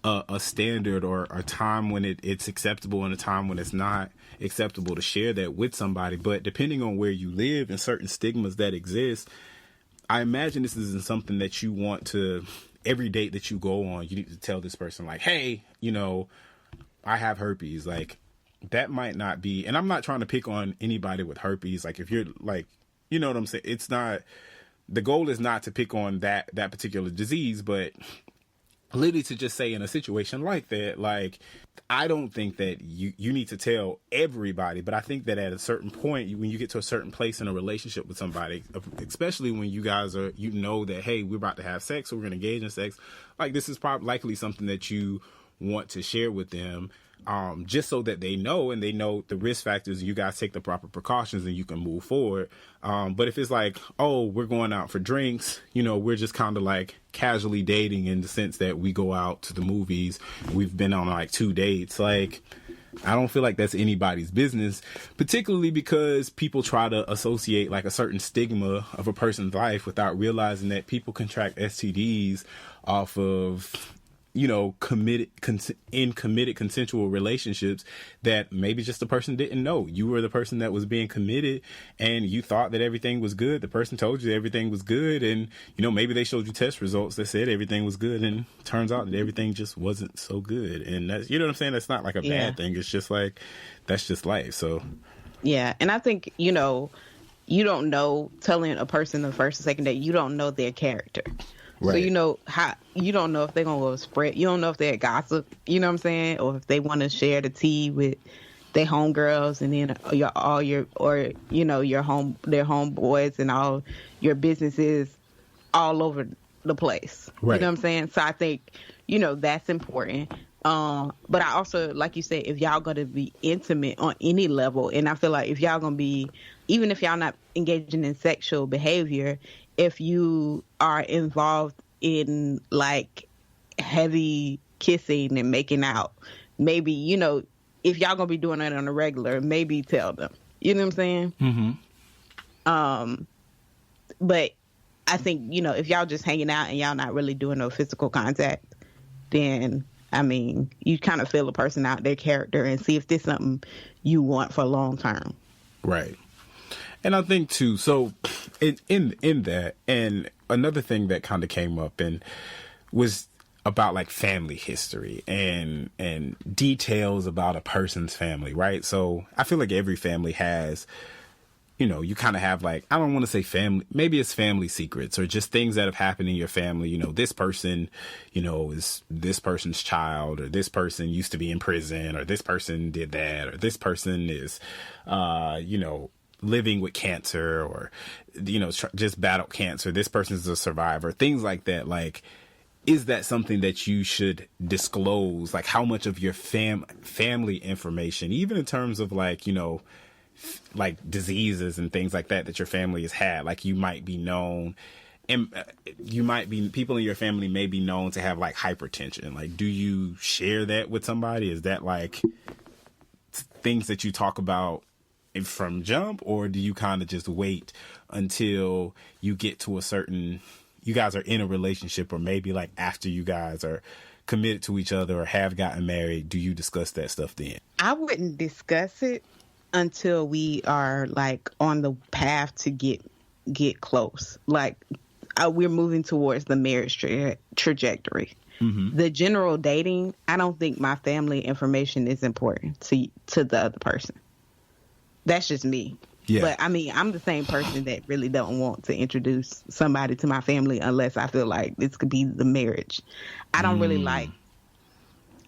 a standard or a time when it's acceptable and a time when it's not acceptable to share that with somebody. But depending on where you live and certain stigmas that exist, I imagine this isn't something that you want to, every date that you go on, you need to tell this person like, hey, I have herpes. Like, that might not be, and I'm not trying to pick on anybody with herpes. Like, if you're like, you know what I'm saying? It's not, the goal is not to pick on that particular disease, but literally to just say in a situation like that, like, I don't think that you need to tell everybody, but I think that at a certain point, when you get to a certain place in a relationship with somebody, especially when you guys are, that, hey, we're about to have sex, or we're going to engage in sex, like, this is probably likely something that you want to share with them, just so that they know, and they know the risk factors, you guys take the proper precautions and you can move forward. But if it's like, oh, we're going out for drinks, we're just kind of like casually dating in the sense that we go out to the movies, we've been on like 2 dates, like, I don't feel like that's anybody's business, particularly because people try to associate like a certain stigma of a person's life without realizing that people contract STDs off of committed consensual relationships that maybe just the person didn't know. You were the person that was being committed and you thought that everything was good. The person told you everything was good, and maybe they showed you test results that said everything was good, and turns out that everything just wasn't so good. And that's, what I'm saying? That's not like a bad thing. It's just like, that's just life. So yeah. And I think, you don't know, telling a person the first or second date, you don't know their character. Right. So you don't know if they're gonna go spread. You don't know if they're gossip. You know what I'm saying? Or if they want to share the tea with their homegirls, and then their homeboys and all your businesses all over the place. Right. You know what I'm saying? So I think that's important. But I also, like you said, if y'all gonna be intimate on any level, and I feel like if y'all gonna be, even if y'all not engaging in sexual behavior, if you are involved in like heavy kissing and making out, maybe, if y'all gonna be doing that on a regular, maybe tell them. You know what I'm saying? Mm-hmm. But I think, if y'all just hanging out and y'all not really doing no physical contact, then, I mean, you kind of feel a person out, their character, and see if this is something you want for long term. Right. And I think too, so in that, and another thing that kind of came up and was about like family history and details about a person's family, right? So I feel like every family has, you kind of have like, I don't want to say family, maybe it's family secrets or just things that have happened in your family. This person, is this person's child, or this person used to be in prison, or this person did that, or this person is, living with cancer, or, just battled cancer. This person's a survivor, things like that. Like, is that something that you should disclose? Like, how much of your family information, even in terms of like, like diseases and things like that your family has had, like you might be known, and people in your family may be known to have like hypertension. Like, do you share that with somebody? Is that like things that you talk about from jump, or do you kind of just wait until you get to you guys are in a relationship, or maybe like after you guys are committed to each other or have gotten married, do you discuss that stuff then? I wouldn't discuss it until we are like on the path to get close. Like, we're moving towards the marriage trajectory. Mm-hmm. The general dating, I don't think my family information is important to the other person. That's just me. Yeah. But I mean, I'm the same person that really don't want to introduce somebody to my family unless I feel like this could be the marriage. I don't really like,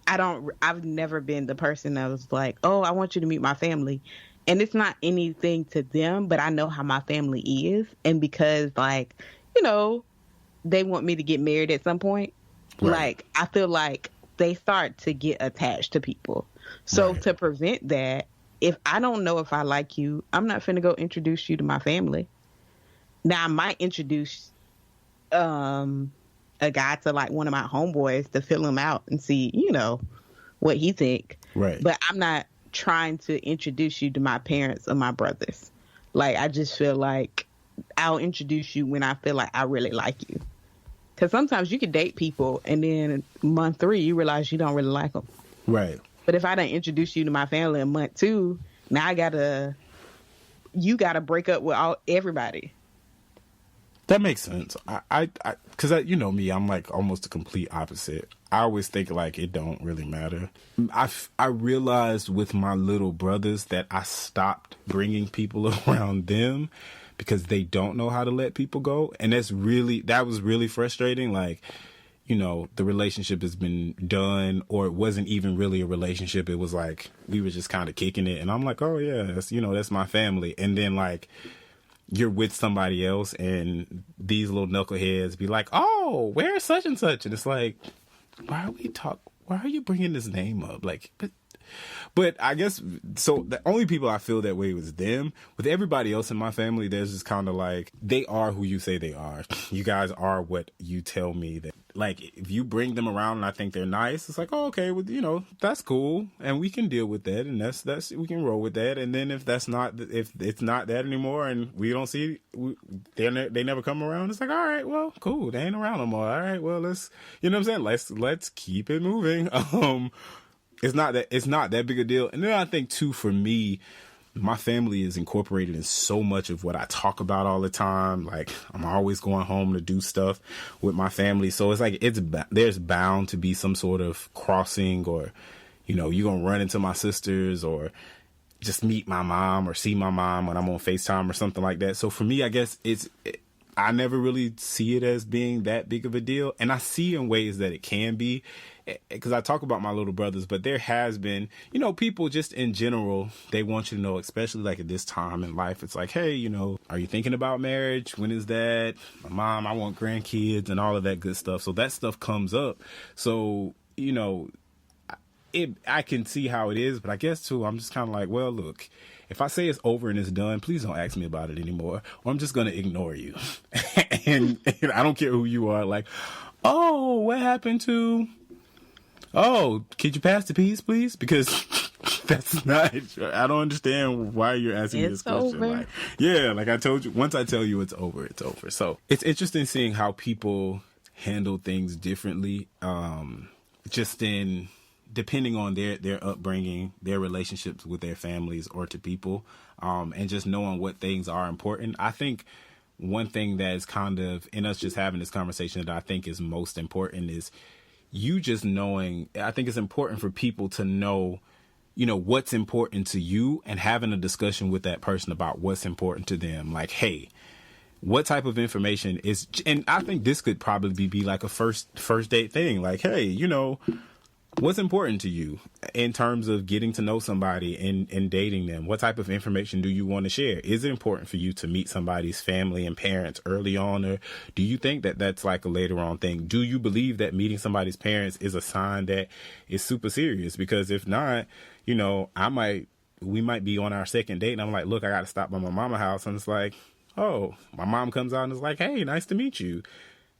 I've never been the person that was like, oh, I want you to meet my family. And it's not anything to them, but I know how my family is. And because like, they want me to get married at some point. Right. Like, I feel like they start to get attached to people. So right. To prevent that, if I don't know if I like you, I'm not finna go introduce you to my family. Now, I might introduce a guy to like one of my homeboys to fill him out and see, what he think. Right. But I'm not trying to introduce you to my parents or my brothers. Like, I just feel like I'll introduce you when I feel like I really like you. Because sometimes you could date people and then month 3, you realize you don't really like them. Right. But if I didn't introduce you to my family in month 2, now you gotta break up with everybody. That makes sense. Because you know me, I'm like almost the complete opposite. I always think like it don't really matter. I realized with my little brothers that I stopped bringing people around them because they don't know how to let people go. And that was really frustrating. Like, you know, the relationship has been done, or it wasn't even really a relationship. It was like we were just kind of kicking it. And I'm like, oh, yeah, that's my family. And then like you're with somebody else and these little knuckleheads be like, oh, where's such and such? And it's like, why are you bringing this name up? Like, but I guess, so the only people I feel that way was them. With everybody else in my family, there's just kind of like, they are who you say they are. You guys are what you tell me that. Like, if you bring them around and I think they're nice, it's like, oh, okay, well, you know, that's cool. And we can deal with that. And that's we can roll with that. And then if it's not that anymore and we don't see, they never come around, it's like, all right, well, cool. They ain't around no more. All right, well, let's, you know what I'm saying? Let's keep it moving. It's not that big a deal. And then I think too, for me, my family is incorporated in so much of what I talk about all the time. Like, I'm always going home to do stuff with my family. So it's like, there's bound to be some sort of crossing, or, you know, you're going to run into my sisters or just meet my mom or see my mom when I'm on FaceTime or something like that. So for me, I guess I never really see it as being that big of a deal. And I see in ways that it can be, because I talk about my little brothers, but there has been, you know, people just in general, they want you to know, especially like at this time in life, it's like, hey, you know, are you thinking about marriage? When is that? My mom, I want grandkids and all of that good stuff. So that stuff comes up. So, you know, I can see how it is, but I guess too, I'm just kind of like, well, look, if I say it's over and it's done, please don't ask me about it anymore, or I'm just going to ignore you. and I don't care who you are. Like, oh, what happened to... Oh, could you pass the peas, please? Because that's not, I don't understand why you're asking me this question. Over. Like, yeah, like I told you, once I tell you it's over, it's over. So it's interesting seeing how people handle things differently, just in depending on their upbringing, their relationships with their families or to people, and just knowing what things are important. I think one thing that is kind of in us just having this conversation that I think is most important is you just knowing. I think it's important for people to know, you know, what's important to you and having a discussion with that person about what's important to them. Like, hey, what type of information is, and I think this could probably be like a first date thing. Like, hey, you know, what's important to you in terms of getting to know somebody and dating them? What type of information do you want to share? Is it important for you to meet somebody's family and parents early on, or do you think that that's like a later on thing? Do you believe that meeting somebody's parents is a sign that is super serious? Because if not, you know, we might be on our second date and I'm like, look, I got to stop by my mama's house. And it's like, oh, my mom comes out and is like, hey, nice to meet you.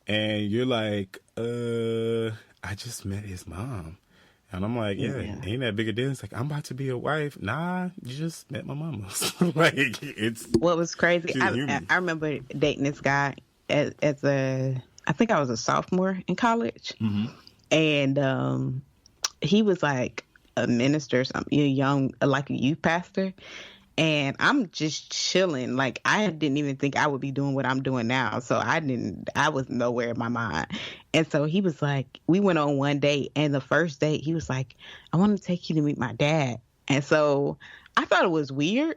And you're like, I just met his mom. And I'm like, yeah, ain't that big a deal? It's like, I'm about to be a wife. Nah, you just met my mama. Like, it's what was crazy. I remember dating this guy I think I was a sophomore in college. Mm-hmm. And he was like a minister or something, young, like a youth pastor. And I'm just chilling. Like, I didn't even think I would be doing what I'm doing now. So I was nowhere in my mind. And so he was like, we went on one date, and the first date, he was like, I want to take you to meet my dad. And so I thought it was weird,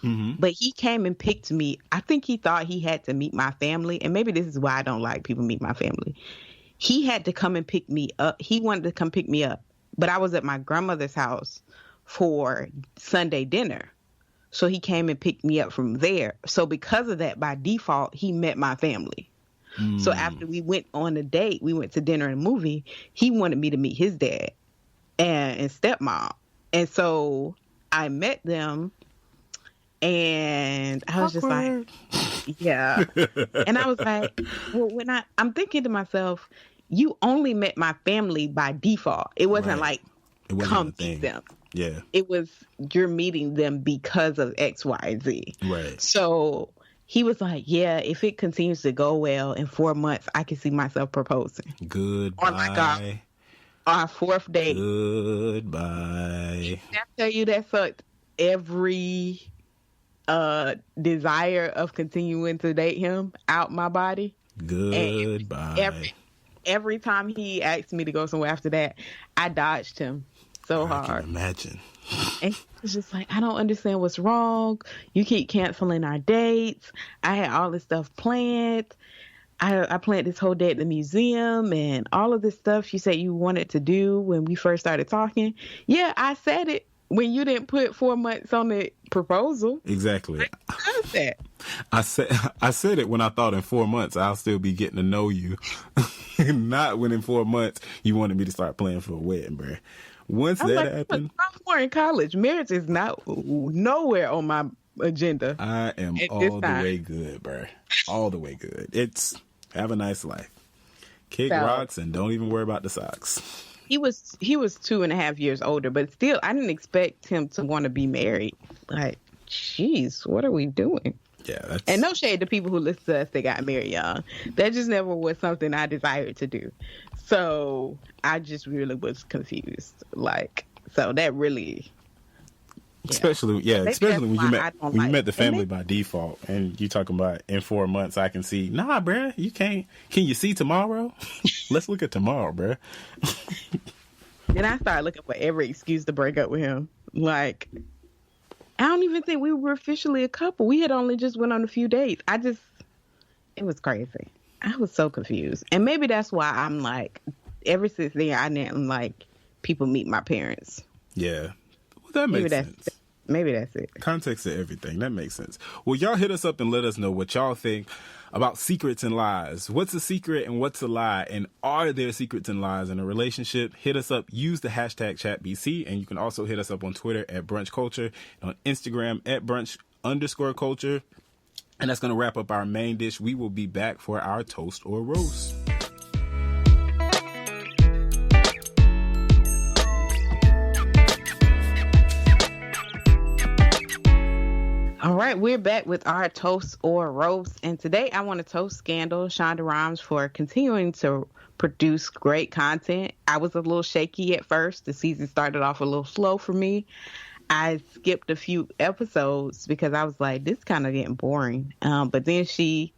but he came and picked me. I think he thought he had to meet my family. And maybe this is why I don't like people meet my family. He had to come and pick me up. He wanted to come pick me up, but I was at my grandmother's house for Sunday dinner. So he came and picked me up from there. So because of that, by default, he met my family. So after we went on a date, we went to dinner and a movie, he wanted me to meet his dad and stepmom. And so I met them, and I was just like, yeah. And I was like, well, I'm thinking to myself, you only met my family by default. It wasn't like, come meet them. Yeah. It was, you're meeting them because of X, Y, Z. Right. So he was like, yeah, if it continues to go well in 4 months, I can see myself proposing. Goodbye. Our fourth date. Goodbye. I tell you, that sucked every desire of continuing to date him out my body. Goodbye. Every time he asked me to go somewhere after that, I dodged him so hard. I can imagine. And he was just like, I don't understand what's wrong. You keep canceling our dates. I had all this stuff planned. I planned this whole day at the museum and all of this stuff you said you wanted to do when we first started talking. Yeah, I said it when you didn't put 4 months on the proposal. Exactly. I said that. I said it when I thought in 4 months I'll still be getting to know you. Not when in 4 months you wanted me to start planning for a wedding, bruh. Once that happened, sophomore in college, marriage is not nowhere on my agenda. I am all the way good, bruh. All the way good. It's have a nice life. Kick rocks and don't even worry about the socks. He was 2.5 years older, but still, I didn't expect him to want to be married. Like, jeez, what are we doing? Yeah, and no shade to people who listen to us that got married young. That just never was something I desired to do. So I just really was confused. Like, so that really, especially when you met the family by default, and you talking about in 4 months. I can see, nah, bruh, you can't. Can you see tomorrow? Let's look at tomorrow, bruh. Then I started looking for every excuse to break up with him. Like, I don't even think we were officially a couple. We had only just went on a few dates. It was crazy. I was so confused. And maybe that's why I'm like, ever since then, I didn't like people meet my parents. Yeah. Well, that makes sense. Maybe that's it. Context to everything. That makes sense. Well, y'all hit us up and let us know what y'all think about secrets and lies. What's a secret and what's a lie? And are there secrets and lies in a relationship? Hit us up. Use the hashtag ChatBC. And you can also hit us up on Twitter at Brunch Culture, and on Instagram at Brunch_culture. And that's going to wrap up our main dish. We will be back for our toast or roast. All right, we're back with our toast or roast, and today I want to toast Scandal, Shonda Rhimes, for continuing to produce great content. I was a little shaky at first. The season started off a little slow for me. I skipped a few episodes because I was like, this kind of getting boring. But then she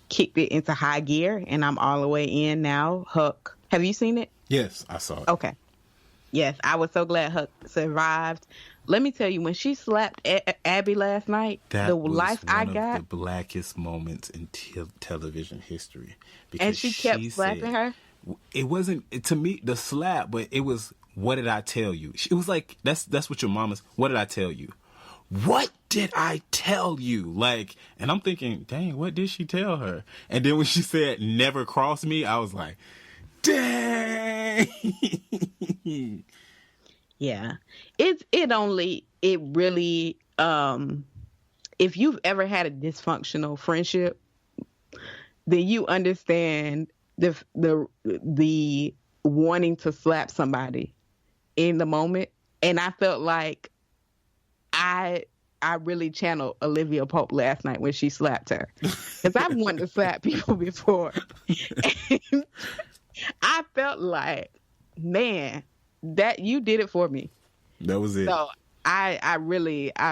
kicked it into high gear, and I'm all the way in now. Hook. Have you seen it? Yes, I saw it. Okay. Yes, I was so glad Hook survived. Let me tell you, when she slapped Abby last night, the life I got. One of the blackest moments in television history. Because and she kept slapping her? It wasn't, to me, the slap, but it was, what did I tell you? It was like, that's what your mama's, what did I tell you? What did I tell you? Like, and I'm thinking, dang, what did she tell her? And then when she said, never cross me, I was like, dang. Yeah. It really, if you've ever had a dysfunctional friendship, then you understand the wanting to slap somebody in the moment. And I felt like I really channeled Olivia Pope last night when she slapped her, because I've wanted to slap people before. And I felt like, man, that you did it for me. That was it. So I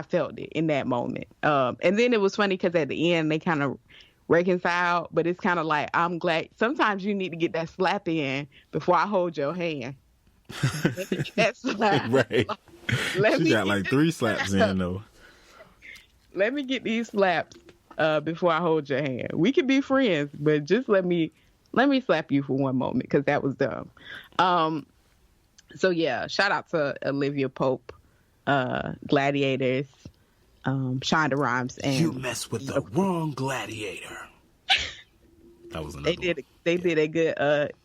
felt it in that moment. And then it was funny because at the end they kind of reconciled, but it's kind of like, I'm glad sometimes you need to get that slap in before I hold your hand. That slap. Right. She got like 3 slaps in though. Let me get these slaps before I hold your hand. We can be friends, but just let me slap you for one moment, because that was dumb. So yeah, shout out to Olivia Pope, Gladiators, Shonda Rhimes, and you mess with the wrong gladiator. That was another. They did a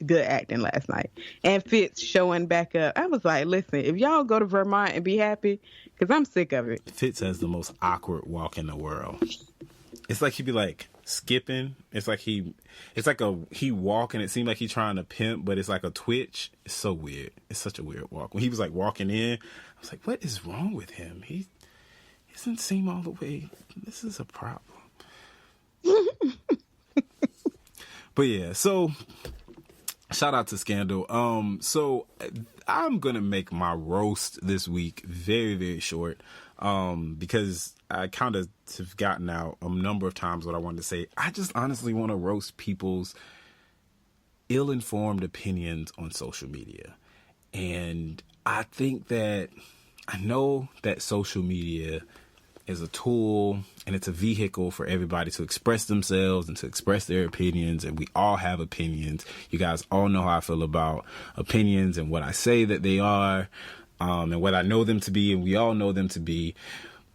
good acting last night, and Fitz showing back up. I was like, listen, if y'all go to Vermont and be happy, because I'm sick of it. Fitz has the most awkward walk in the world. It's like he'd be like skipping. It's like he walk and it seemed like he's trying to pimp, but it's like a twitch. It's so weird. It's such a weird walk. When he was like walking in, I was like, what is wrong with him? He doesn't seem all the way. This is a problem. But yeah, so shout out to Scandal. So I'm gonna make my roast this week very, very short. Because I kind of have gotten out a number of times what I wanted to say. I just honestly want to roast people's ill-informed opinions on social media. And I think that I know that social media is a tool and it's a vehicle for everybody to express themselves and to express their opinions. And we all have opinions. You guys all know how I feel about opinions and what I say that they are, and what I know them to be, and we all know them to be.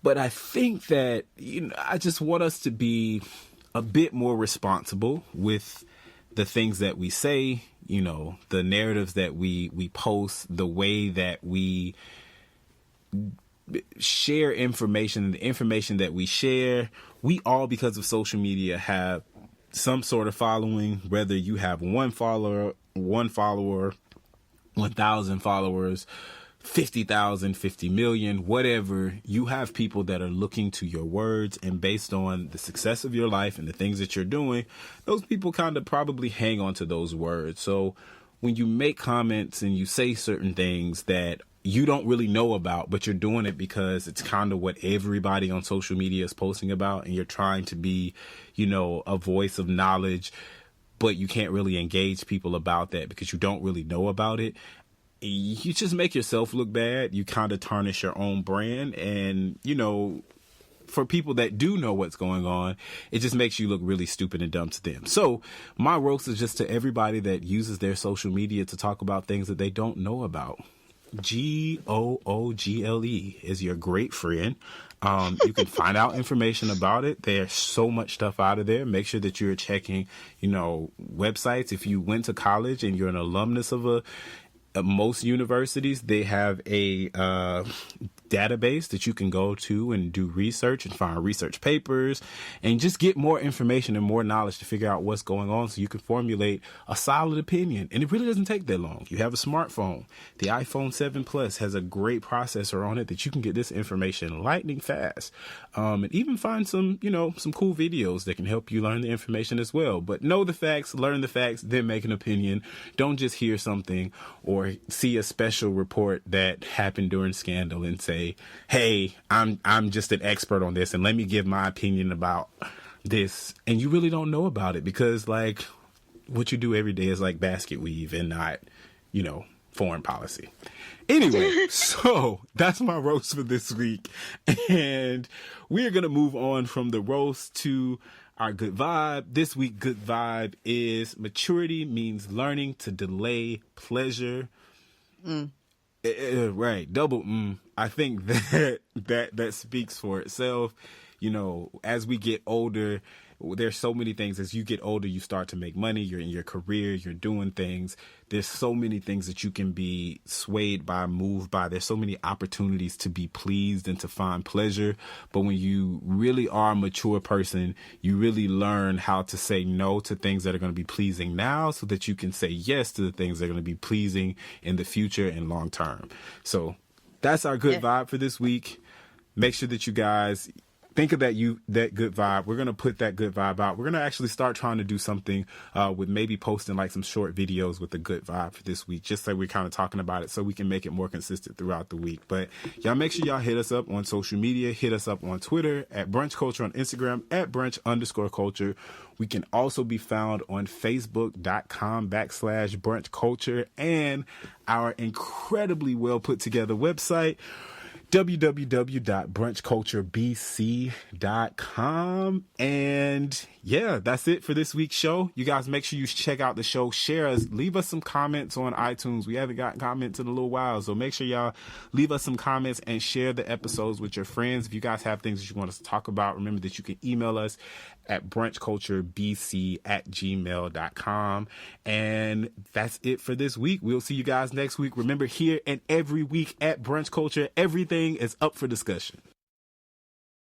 But I think that, I just want us to be a bit more responsible with the things that we say, the narratives that we post, the way that we share information, the information that we share. We all, because of social media, have some sort of following, whether you have one follower, 1,000 followers, 50,000, 50 million, whatever. You have people that are looking to your words, and based on the success of your life and the things that you're doing, those people kind of probably hang on to those words. So when you make comments and you say certain things that you don't really know about, but you're doing it because it's kind of what everybody on social media is posting about, and you're trying to be, a voice of knowledge, but you can't really engage people about that because you don't really know about it. You just make yourself look bad. You kind of tarnish your own brand. And, for people that do know what's going on, it just makes you look really stupid and dumb to them. So my roast is just to everybody that uses their social media to talk about things that they don't know about. Google is your great friend. You can find out information about it. There's so much stuff out of there. Make sure that you're checking, websites. If you went to college and you're an alumnus of most universities, they have a database that you can go to and do research and find research papers and just get more information and more knowledge to figure out what's going on so you can formulate a solid opinion. And it really doesn't take that long. You have a smartphone. The iPhone 7 Plus has a great processor on it that you can get this information lightning fast. And even find some cool videos that can help you learn the information as well. But know the facts, learn the facts, then make an opinion. Don't just hear something or see a special report that happened during Scandal and say, hey, I'm just an expert on this and let me give my opinion about this. And you really don't know about it because what you do every day is basket weave and not, foreign policy. Anyway, so that's my roast for this week. And we're going to move on from the roast to our good vibe. This week, good vibe is maturity means learning to delay pleasure. Right. Double. I think that speaks for itself. As we get older, there's so many things. As you get older, you start to make money. You're in your career. You're doing things. There's so many things that you can be swayed by, moved by. There's so many opportunities to be pleased and to find pleasure. But when you really are a mature person, you really learn how to say no to things that are going to be pleasing now so that you can say yes to the things that are going to be pleasing in the future and long term. So that's our good vibe for this week. Make sure that you guys think of that good vibe. We're going to put that good vibe out. We're going to actually start trying to do something with maybe posting some short videos with the good vibe for this week, just so we're kind of talking about it so we can make it more consistent throughout the week. But y'all make sure y'all hit us up on social media. Hit us up on Twitter at Brunch Culture, on Instagram at Brunch_Culture. We can also be found on Facebook.com/Brunch Culture and our incredibly well put together website, www.brunchculturebc.com. And yeah, that's it for this week's show. You guys make sure you check out the show, share us, leave us some comments on iTunes. We haven't gotten comments in a little while, so make sure y'all leave us some comments and share the episodes with your friends. If you guys have things that you want us to talk about, remember that you can email us at brunchculturebc@gmail.com. And that's it for this week. We'll see you guys next week. Remember, here and every week at Brunch Culture, everything is up for discussion.